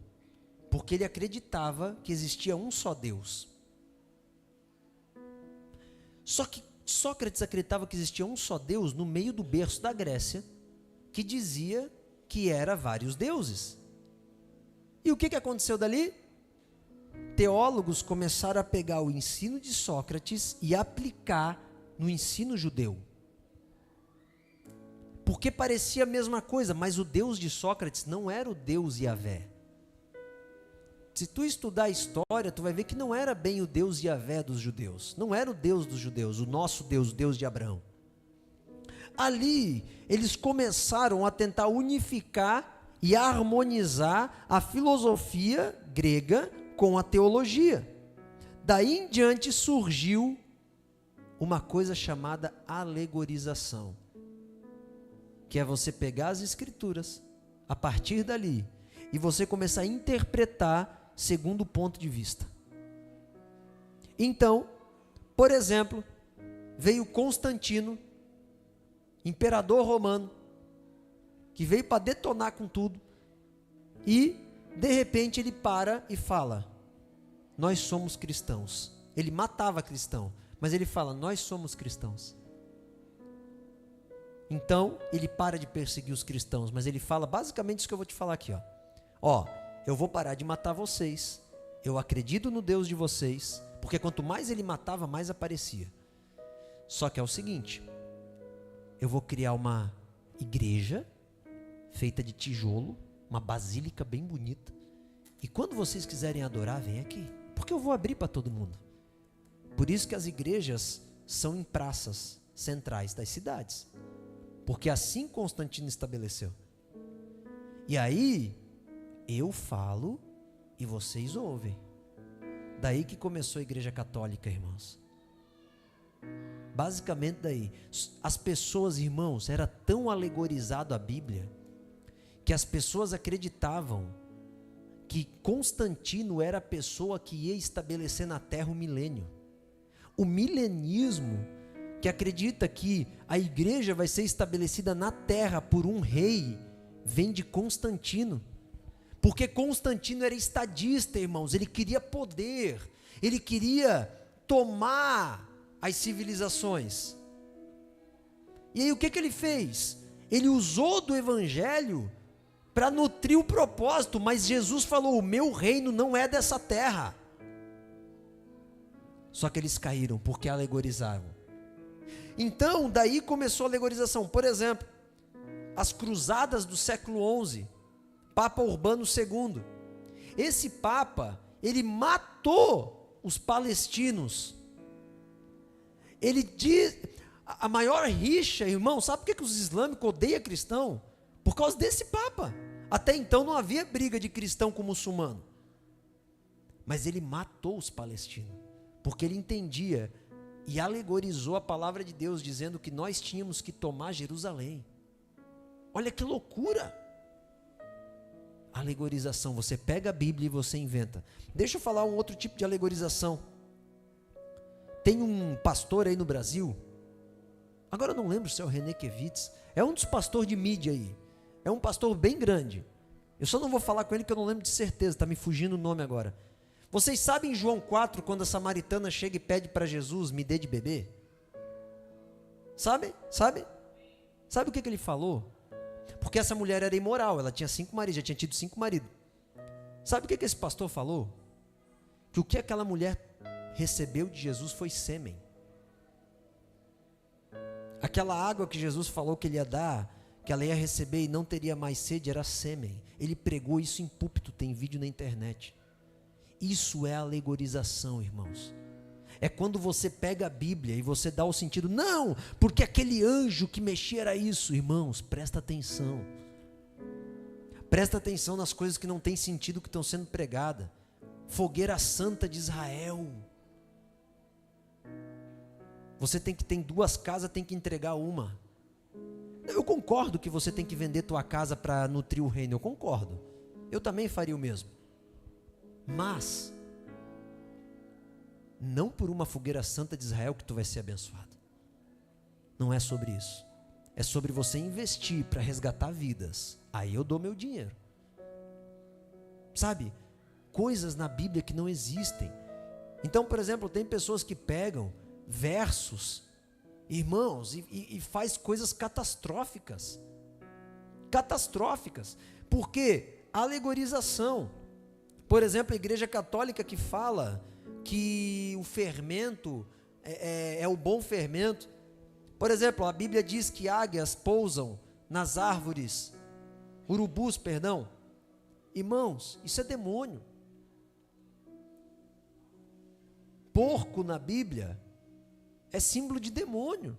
porque ele acreditava que existia um só Deus. Só que Sócrates acreditava que existia um só Deus no meio do berço da Grécia, que dizia que era vários deuses. E o que aconteceu dali? Teólogos começaram a pegar o ensino de Sócrates e aplicar no ensino judeu. Porque parecia a mesma coisa, mas o Deus de Sócrates não era o Deus Yahvé. Se tu estudar a história, tu vai ver que não era bem o Deus Yahvé dos judeus. Não era o Deus dos judeus, o nosso Deus, o Deus de Abraão. Ali, eles começaram a tentar unificar e harmonizar a filosofia grega com a teologia. Daí em diante surgiu uma coisa chamada alegorização, que é você pegar as escrituras, a partir dali, e você começar a interpretar segundo o ponto de vista. Então, por exemplo, veio Constantino, imperador romano, que veio para detonar com tudo, e de repente ele para e fala: nós somos cristãos. Ele matava cristão, mas ele fala: nós somos cristãos. Então ele para de perseguir os cristãos, mas ele fala basicamente isso que eu vou te falar aqui, ó, eu vou parar de matar vocês, eu acredito no Deus de vocês, porque quanto mais ele matava, mais aparecia. Só que é o seguinte, eu vou criar uma igreja feita de tijolo, uma basílica bem bonita, e quando vocês quiserem adorar, vem aqui, porque eu vou abrir para todo mundo. Por isso que as igrejas são em praças centrais das cidades, porque assim Constantino estabeleceu. E aí eu falo e vocês ouvem. Daí que começou a igreja católica, irmãos. Basicamente daí. As pessoas, irmãos, era tão alegorizado a Bíblia, que as pessoas acreditavam que Constantino era a pessoa que ia estabelecer na terra o milênio. O milenismo, que acredita que a igreja vai ser estabelecida na terra por um rei, vem de Constantino. Porque Constantino era estadista, irmãos, ele queria poder, ele queria tomar as civilizações. E aí o que ele fez? Ele usou do evangelho para nutrir o propósito, mas Jesus falou: o meu reino não é dessa terra. Só que eles caíram porque alegorizavam. Então daí começou a alegorização. Por exemplo, as cruzadas do século XI, Papa Urbano II. Esse Papa, ele matou os palestinos. Ele diz, a maior rixa, irmão, sabe por que os islâmicos odeiam cristão? Por causa desse Papa. Até então não havia briga de cristão com muçulmano. Mas ele matou os palestinos, porque ele entendia e alegorizou a palavra de Deus, dizendo que nós tínhamos que tomar Jerusalém. Olha que loucura! Alegorização, você pega a Bíblia e você inventa. Deixa eu falar um outro tipo de alegorização. Tem um pastor aí no Brasil, agora eu não lembro se é o René Kevitz, é um dos pastores de mídia aí, é um pastor bem grande, eu só não vou falar com ele porque eu não lembro de certeza, está me fugindo o nome agora. Vocês sabem em João 4, quando a samaritana chega e pede para Jesus: me dê de beber? Sabe o que ele falou? Porque essa mulher era imoral, ela tinha 5 maridos, já tinha tido 5 maridos. Sabe o que esse pastor falou? Que o que aquela mulher recebeu de Jesus foi sêmen. Aquela água que Jesus falou que ele ia dar, que ela ia receber e não teria mais sede, era sêmen. Ele pregou isso em púlpito, tem vídeo na internet. Isso é alegorização, irmãos. É quando você pega a Bíblia e você dá o sentido, não, porque aquele anjo que mexia era isso. Irmãos, presta atenção. Presta atenção nas coisas que não têm sentido que estão sendo pregadas. Fogueira santa de Israel. Você tem 2 casas, tem que entregar uma. Eu concordo que você tem que vender tua casa para nutrir o reino, eu concordo. Eu também faria o mesmo. Mas não por uma fogueira santa de Israel que tu vai ser abençoado. Não é sobre isso. É sobre você investir para resgatar vidas. Aí eu dou meu dinheiro. Sabe? Coisas na Bíblia que não existem. Então, por exemplo, tem pessoas que pegam versos, irmãos, e faz coisas catastróficas. Catastróficas. Por quê? Alegorização. Por exemplo, a igreja católica que fala que o fermento é o bom fermento. Por exemplo, a Bíblia diz que águias pousam nas árvores, urubus, perdão. Irmãos, isso é demônio. Porco na Bíblia é símbolo de demônio.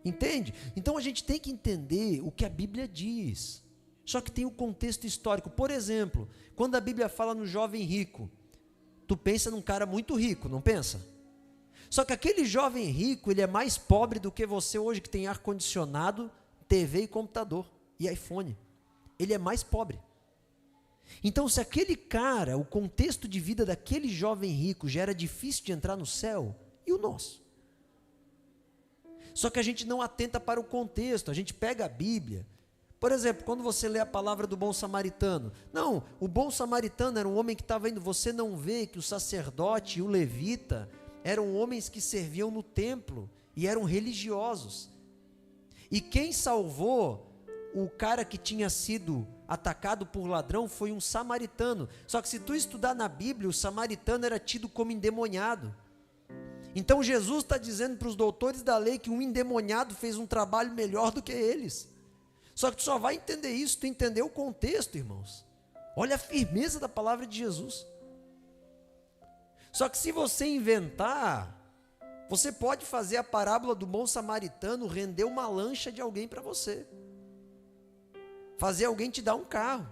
Entende? Então a gente tem que entender o que a Bíblia diz. Só que tem o contexto histórico. Por exemplo, quando a Bíblia fala no jovem rico, tu pensa num cara muito rico, não pensa? Só que aquele jovem rico, ele é mais pobre do que você hoje que tem ar-condicionado, TV e computador e iPhone. Ele é mais pobre. Então, se aquele cara, o contexto de vida daquele jovem rico já era difícil de entrar no céu, e o nosso? Só que a gente não atenta para o contexto, a gente pega a Bíblia. Por exemplo, quando você lê a palavra do bom samaritano, não, o bom samaritano era um homem que estava indo, você não vê que o sacerdote e o levita eram homens que serviam no templo e eram religiosos. E quem salvou o cara que tinha sido atacado por ladrão foi um samaritano. Só que se tu estudar na Bíblia, o samaritano era tido como endemoniado. Então Jesus está dizendo para os doutores da lei que um endemoniado fez um trabalho melhor do que eles. Só que tu só vai entender isso, tu entender o contexto, irmãos. Olha a firmeza da palavra de Jesus. Só que se você inventar, você pode fazer a parábola do bom samaritano render uma lancha de alguém para você. Fazer alguém te dar um carro.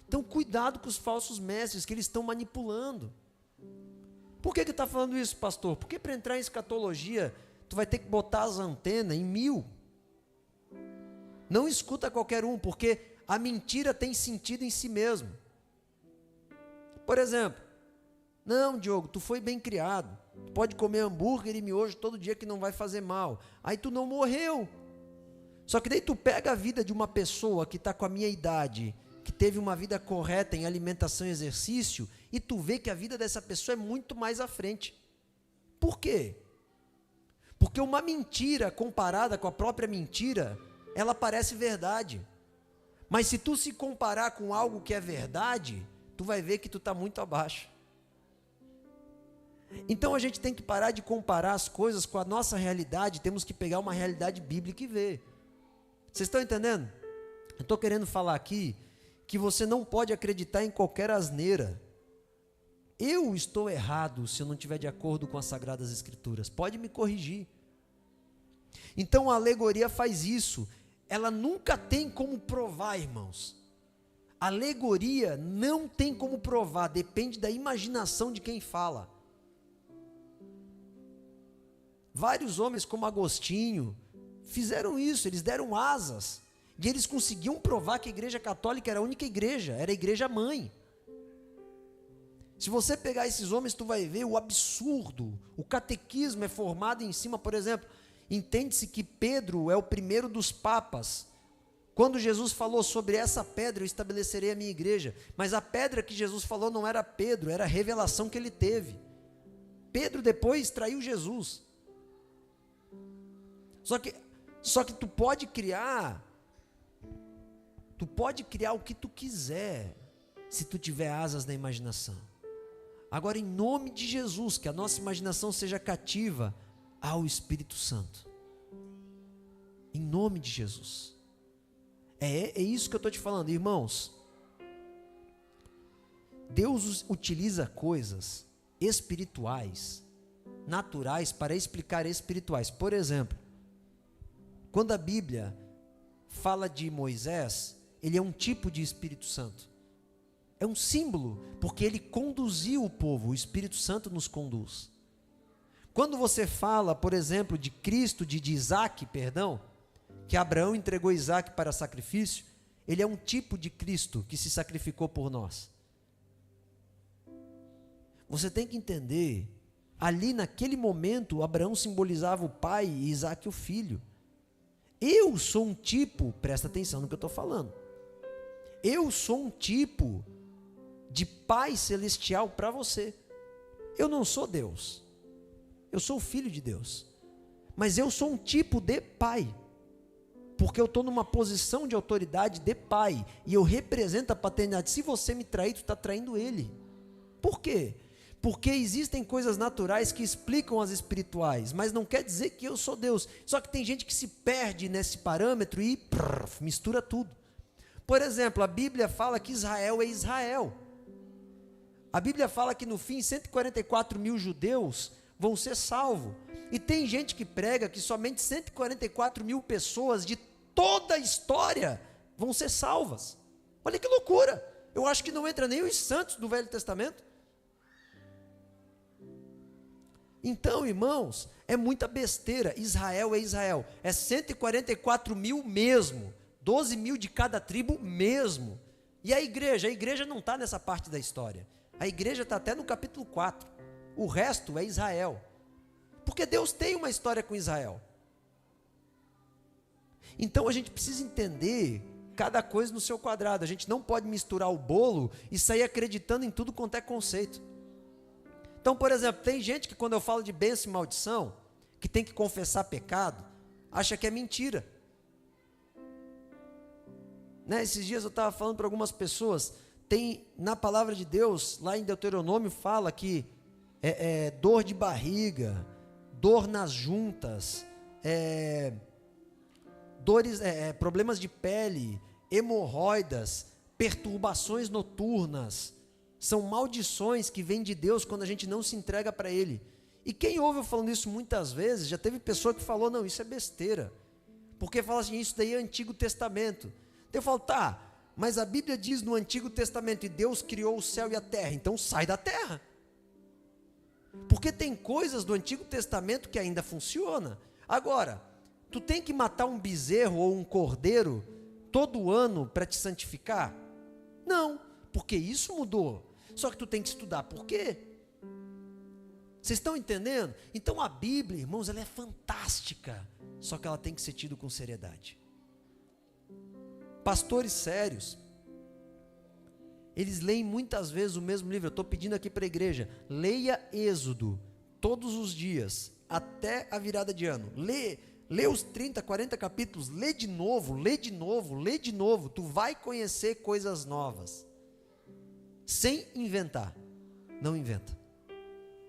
Então cuidado com os falsos mestres que eles estão manipulando. Por que está falando isso, pastor? Porque para entrar em escatologia, tu vai ter que botar as antenas em 1000. Não escuta qualquer um, porque a mentira tem sentido em si mesmo. Por exemplo, não, Diogo, tu foi bem criado, tu pode comer hambúrguer e miojo todo dia que não vai fazer mal, aí tu não morreu. Só que daí tu pega a vida de uma pessoa que está com a minha idade, que teve uma vida correta em alimentação e exercício, e tu vê que a vida dessa pessoa é muito mais à frente. Por quê? Porque uma mentira comparada com a própria mentira, ela parece verdade. Mas se tu se comparar com algo que é verdade, tu vai ver que tu está muito abaixo. Então a gente tem que parar de comparar as coisas com a nossa realidade, temos que pegar uma realidade bíblica e ver. Vocês estão entendendo? Eu estou querendo falar aqui que você não pode acreditar em qualquer asneira. Eu estou errado se eu não estiver de acordo com as Sagradas Escrituras. Pode me corrigir. Então a alegoria faz isso. Ela nunca tem como provar, irmãos. A alegoria não tem como provar, depende da imaginação de quem fala. Vários homens como Agostinho fizeram isso, eles deram asas, e eles conseguiam provar que a Igreja Católica era a única igreja, era a igreja mãe. Se você pegar esses homens, tu vai ver o absurdo, o catequismo é formado em cima, por exemplo, entende-se que Pedro é o primeiro dos papas. Quando Jesus falou sobre essa pedra, eu estabelecerei a minha igreja, mas a pedra que Jesus falou não era Pedro, era a revelação que ele teve. Pedro depois traiu Jesus. Só que tu pode criar o que tu quiser, se tu tiver asas na imaginação. Agora, em nome de Jesus, que a nossa imaginação seja cativa ao Espírito Santo. Em nome de Jesus. É isso que eu estou te falando, irmãos. Deus utiliza coisas espirituais, naturais, para explicar espirituais. Por exemplo, quando a Bíblia fala de Moisés, ele é um tipo de Espírito Santo. É um símbolo, porque ele conduziu o povo, o Espírito Santo nos conduz. Quando você fala, por exemplo, de Cristo, de Isaac, que Abraão entregou Isaac para sacrifício, ele é um tipo de Cristo que se sacrificou por nós. Você tem que entender, ali naquele momento, Abraão simbolizava o pai e Isaac o filho. Eu sou um tipo, presta atenção no que eu estou falando, eu sou um tipo de pai celestial para você. Eu não sou Deus, eu sou o filho de Deus, mas eu sou um tipo de pai, porque eu estou numa posição de autoridade de pai, e eu represento a paternidade. Se você me trair, tu está traindo ele. Por quê? Porque existem coisas naturais que explicam as espirituais, mas não quer dizer que eu sou Deus. Só que tem gente que se perde nesse parâmetro e mistura tudo. Por exemplo, a Bíblia fala que Israel é Israel. A Bíblia fala que no fim 144 mil judeus vão ser salvos. E tem gente que prega que somente 144 mil pessoas de toda a história vão ser salvas. Olha que loucura! Eu acho que não entra nem os santos do Velho Testamento. Então, irmãos, é muita besteira. Israel é Israel. É 144 mil mesmo. 12 mil de cada tribo mesmo. E a igreja não está nessa parte da história. A igreja está até no capítulo 4. O resto é Israel. Porque Deus tem uma história com Israel. Então a gente precisa entender cada coisa no seu quadrado. A gente não pode misturar o bolo e sair acreditando em tudo quanto é conceito. Então, por exemplo, tem gente que quando eu falo de bênção e maldição, que tem que confessar pecado, acha que é mentira. Né? Esses dias eu estava falando para algumas pessoas, tem na palavra de Deus, lá em Deuteronômio, fala que dor de barriga, dor nas juntas, problemas de pele, hemorroidas, perturbações noturnas, são maldições que vêm de Deus quando a gente não se entrega para Ele. E quem ouve eu falando isso muitas vezes, já teve pessoa que falou, não, isso é besteira, porque fala assim, isso daí é Antigo Testamento. Eu falo, tá, mas a Bíblia diz no Antigo Testamento, e Deus criou o céu e a terra, então sai da terra. Porque tem coisas do Antigo Testamento que ainda funcionam. Agora, tu tem que matar um bezerro ou um cordeiro todo ano para te santificar? Não, porque isso mudou. Só que tu tem que estudar por quê? Vocês estão entendendo? Então a Bíblia, irmãos, ela é fantástica, só que ela tem que ser tida com seriedade. Pastores sérios, eles leem muitas vezes o mesmo livro. Eu estou pedindo aqui para a igreja, leia Êxodo todos os dias, até a virada de ano. Lê os 30, 40 capítulos, lê de novo, tu vai conhecer coisas novas, sem inventar, não inventa.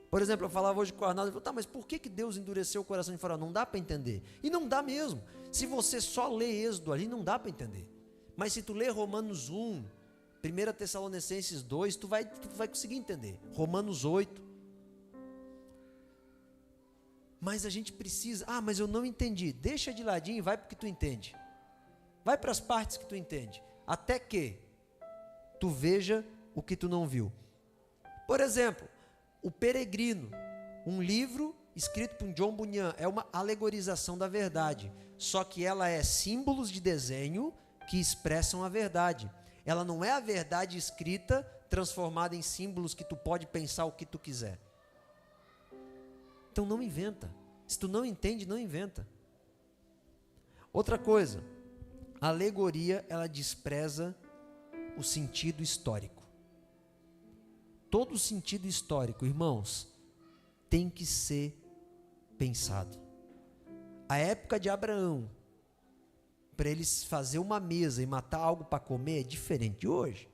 Por exemplo, eu falava hoje com o Arnaldo, ele falou, tá, mas por que Deus endureceu o coração de Faraó? Não dá para entender, e não dá mesmo. Se você só lê Êxodo ali, não dá para entender. Mas se tu lê Romanos 1, 1 Tessalonicenses 2, tu vai conseguir entender. Romanos 8. Mas a gente precisa, mas eu não entendi. Deixa de ladinho e vai para o que tu entende. Vai para as partes que tu entende. Até que tu veja o que tu não viu. Por exemplo, O Peregrino, um livro escrito por John Bunyan, é uma alegorização da verdade. Só que ela é símbolos de desenho que expressam a verdade. Ela não é a verdade escrita, transformada em símbolos que tu pode pensar o que tu quiser. Então não inventa. Se tu não entende, não inventa. Outra coisa, a alegoria, ela despreza o sentido histórico. Todo sentido histórico, irmãos, tem que ser pensado. A época de Abraão, para eles fazer uma mesa e matar algo para comer, é diferente de hoje.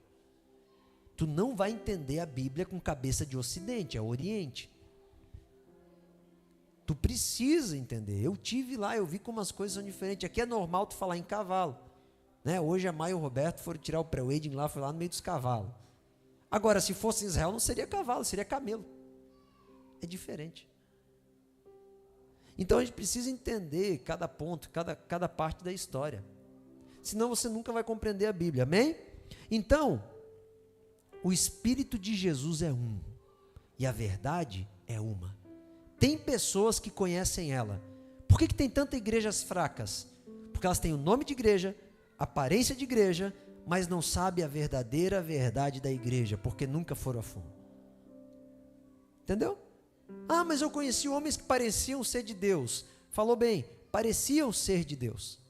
Tu não vai entender a Bíblia com cabeça de Ocidente, é Oriente. Tu precisa entender. Eu tive lá, eu vi como as coisas são diferentes. Aqui é normal tu falar em cavalo, né? Hoje a Maia e o Roberto foram tirar o pré-wedding lá, foi lá no meio dos cavalos. Agora, se fosse em Israel, não seria cavalo, seria camelo. É diferente. Então a gente precisa entender cada ponto, cada parte da história. Senão você nunca vai compreender a Bíblia, amém? Então, o Espírito de Jesus é um, e a verdade é uma. Tem pessoas que conhecem ela. Por que tem tantas igrejas fracas? Porque elas têm o nome de igreja, aparência de igreja, mas não sabem a verdadeira verdade da igreja, porque nunca foram a fundo. Entendeu? Mas eu conheci homens que pareciam ser de Deus. Falou bem, pareciam ser de Deus.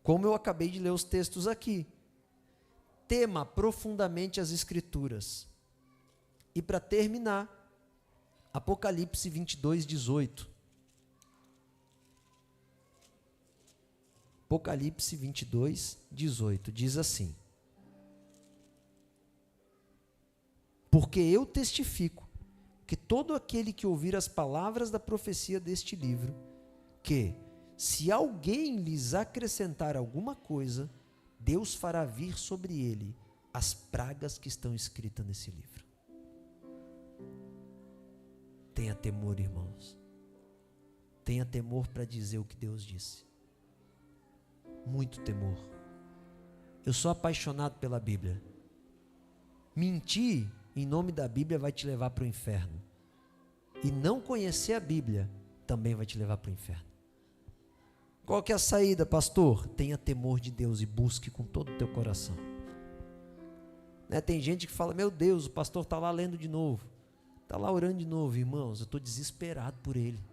Como eu acabei de ler os textos aqui. Tema profundamente as Escrituras. E para terminar, Apocalipse 22, 18. Apocalipse 22, 18, diz assim: porque eu testifico que todo aquele que ouvir as palavras da profecia deste livro, que, se alguém lhes acrescentar alguma coisa, Deus fará vir sobre ele as pragas que estão escritas nesse livro. Tenha temor, irmãos. Tenha temor para dizer o que Deus disse. Muito temor. Eu sou apaixonado pela Bíblia. Mentir em nome da Bíblia vai te levar para o inferno. E não conhecer a Bíblia também vai te levar para o inferno. Qual que é a saída, pastor? Tenha temor de Deus e busque com todo o teu coração. Né? Tem gente que fala, meu Deus, o pastor está lá lendo de novo. Está lá orando de novo. Irmãos, eu estou desesperado por ele.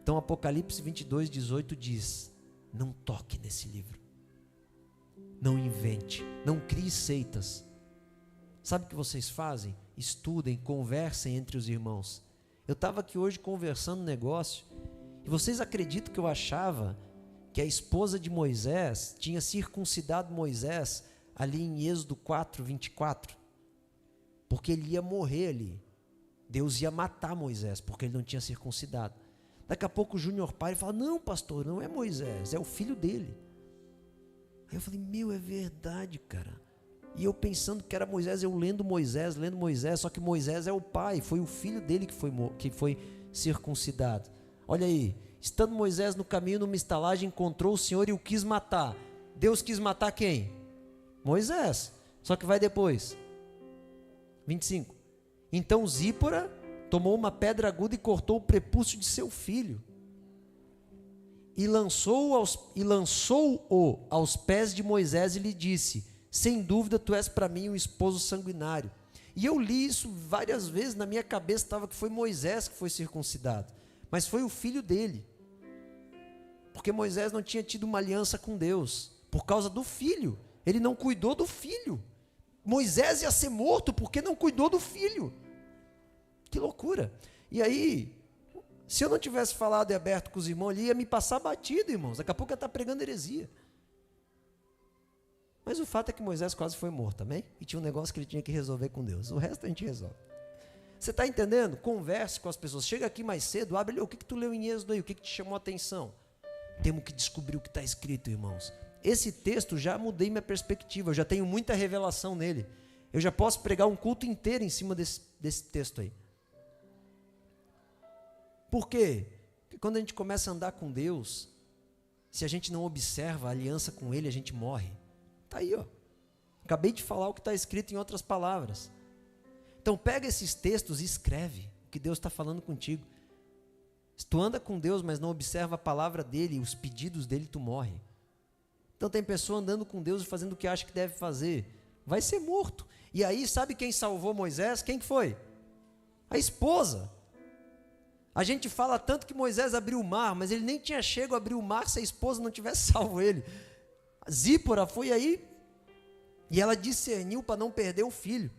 Então Apocalipse 22:18 diz, não toque nesse livro. Não invente, não crie seitas. Sabe o que vocês fazem? Estudem, conversem entre os irmãos. Eu estava aqui hoje conversando um negócio, e vocês acreditam que eu achava que a esposa de Moisés tinha circuncidado Moisés ali em Êxodo 4:24? Porque ele ia morrer ali. Deus ia matar Moisés, porque ele não tinha circuncidado. Daqui a pouco o Júnior Pai fala, não pastor, não é Moisés, é o filho dele. Aí eu falei, é verdade, cara. E eu pensando que era Moisés, eu lendo Moisés, só que Moisés é o pai, foi o filho dele que foi circuncidado. Olha aí, estando Moisés no caminho, numa estalagem, encontrou o Senhor e o quis matar. Deus quis matar quem? Moisés. Só que vai depois. 25. Então Zípora tomou uma pedra aguda e cortou o prepúcio de seu filho. E lançou-o aos pés de Moisés e lhe disse, sem dúvida tu és para mim um esposo sanguinário. E eu li isso várias vezes, na minha cabeça estava que foi Moisés que foi circuncidado, mas foi o filho dele, porque Moisés não tinha tido uma aliança com Deus, por causa do filho, ele não cuidou do filho. Moisés ia ser morto porque não cuidou do filho. Que loucura. E aí, se eu não tivesse falado e aberto com os irmãos ali, ia me passar batido, irmãos. Daqui a pouco eu ia estar pregando heresia. Mas o fato é que Moisés quase foi morto, amém? E tinha um negócio que ele tinha que resolver com Deus. O resto a gente resolve. Você está entendendo? Converse com as pessoas. Chega aqui mais cedo, abre ali, o que tu leu em Êxodo aí? O que te chamou a atenção? Temos que descobrir o que está escrito, irmãos. Esse texto já mudei minha perspectiva, eu já tenho muita revelação nele. Eu já posso pregar um culto inteiro em cima desse texto aí. Por quê? Porque quando a gente começa a andar com Deus, se a gente não observa a aliança com Ele, a gente morre. Está aí, ó. Acabei de falar o que está escrito em outras palavras. Então pega esses textos e escreve o que Deus está falando contigo. Se tu anda com Deus, mas não observa a palavra dEle, os pedidos dEle, tu morre. Então tem pessoa andando com Deus e fazendo o que acha que deve fazer. Vai ser morto. E aí, sabe quem salvou Moisés? Quem que foi? A esposa. A gente fala tanto que Moisés abriu o mar, mas ele nem tinha chego a abrir o mar se a esposa não tivesse salvo ele. Zípora foi aí e ela discerniu para não perder o filho.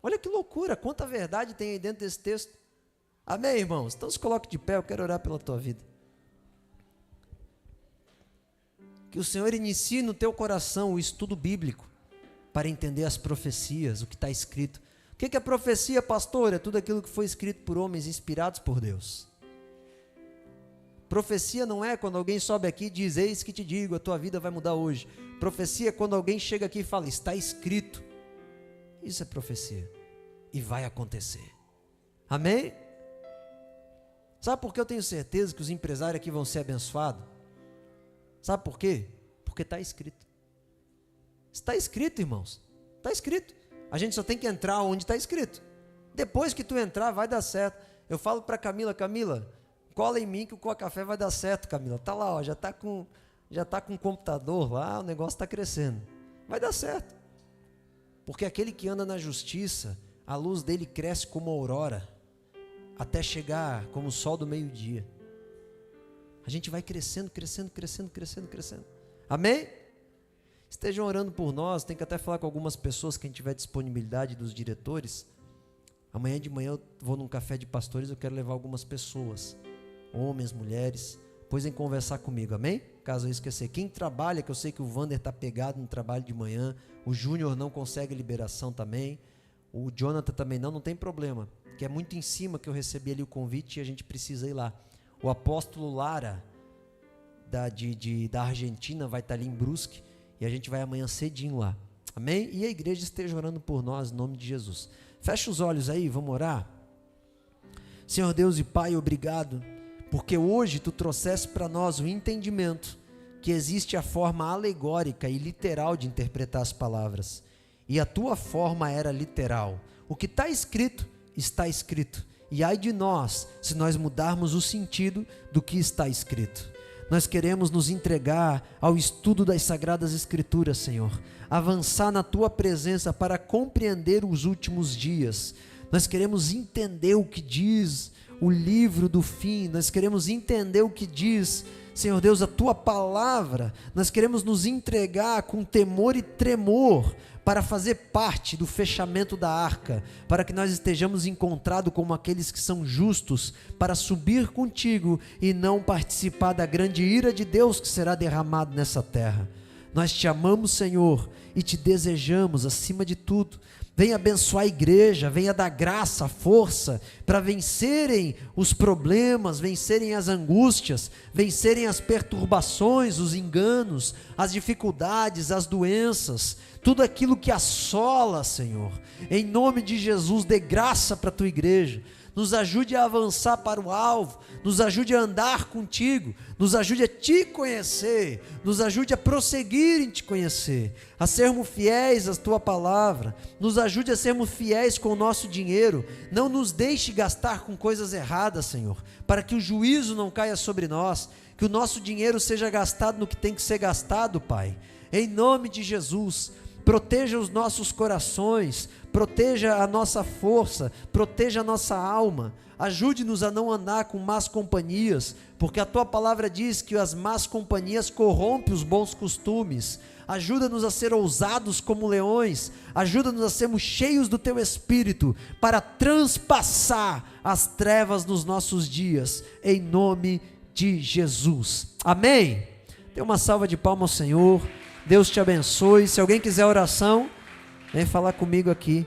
Olha que loucura, quanta verdade tem aí dentro desse texto. Amém, irmãos? Então se coloque de pé, eu quero orar pela tua vida. Que o Senhor inicie no teu coração o estudo bíblico para entender as profecias, o que está escrito. O que é profecia, pastor? É tudo aquilo que foi escrito por homens inspirados por Deus. Profecia não é quando alguém sobe aqui e diz, eis que te digo, a tua vida vai mudar hoje. Profecia é quando alguém chega aqui e fala, está escrito. Isso é profecia. E vai acontecer. Amém? Sabe por que eu tenho certeza que os empresários aqui vão ser abençoados? Sabe por quê? Porque está escrito. Está escrito, irmãos. Está escrito. A gente só tem que entrar onde está escrito. Depois que tu entrar, vai dar certo. Eu falo para Camila, cola em mim que o Coa Café vai dar certo, Camila. Tá lá, ó, já tá com o computador lá, o negócio está crescendo. Vai dar certo. Porque aquele que anda na justiça, a luz dele cresce como a aurora, até chegar como o sol do meio-dia. A gente vai crescendo. Amém? Estejam orando por nós, tem que até falar com algumas pessoas, quem tiver disponibilidade dos diretores. Amanhã de manhã eu vou num café de pastores, eu quero levar algumas pessoas, homens, mulheres, depois em conversar comigo, amém? Caso eu esquecer, quem trabalha, que eu sei que o Wander está pegado no trabalho de manhã, o Júnior não consegue liberação também, o Jonathan também não tem problema, que é muito em cima que eu recebi ali o convite e a gente precisa ir lá. O apóstolo Lara, da Argentina, vai estar ali em Brusque, e a gente vai amanhã cedinho lá, amém? E a igreja esteja orando por nós, em nome de Jesus. Fecha os olhos aí, vamos orar. Senhor Deus e Pai, obrigado, porque hoje Tu trouxeste para nós o entendimento que existe a forma alegórica e literal de interpretar as palavras, e a Tua forma era literal. O que está escrito, e ai de nós, se nós mudarmos o sentido do que está escrito. Nós queremos nos entregar ao estudo das Sagradas Escrituras, Senhor, avançar na Tua presença para compreender os últimos dias. Nós queremos entender o que diz o livro do fim, nós queremos entender o que diz, Senhor Deus, a Tua palavra. Nós queremos nos entregar com temor e tremor para fazer parte do fechamento da arca, para que nós estejamos encontrados como aqueles que são justos, para subir contigo e não participar da grande ira de Deus que será derramado nessa terra. Nós te amamos, Senhor, e te desejamos acima de tudo. Venha abençoar a igreja, venha dar graça, força, para vencerem os problemas, vencerem as angústias, vencerem as perturbações, os enganos, as dificuldades, as doenças, tudo aquilo que assola, Senhor. Em nome de Jesus, dê graça para a tua igreja. Nos ajude a avançar para o alvo, nos ajude a andar contigo, nos ajude a te conhecer, nos ajude a prosseguir em te conhecer, a sermos fiéis à tua palavra, nos ajude a sermos fiéis com o nosso dinheiro, não nos deixe gastar com coisas erradas, Senhor, para que o juízo não caia sobre nós, que o nosso dinheiro seja gastado no que tem que ser gastado, Pai, em nome de Jesus. Proteja os nossos corações, proteja a nossa força, proteja a nossa alma, ajude-nos a não andar com más companhias, porque a Tua palavra diz que as más companhias corrompem os bons costumes. Ajuda-nos a ser ousados como leões, ajuda-nos a sermos cheios do Teu Espírito, para transpassar as trevas nos nossos dias, em nome de Jesus, amém? Dê uma salva de palmas ao Senhor. Deus te abençoe. Se alguém quiser oração, vem falar comigo aqui.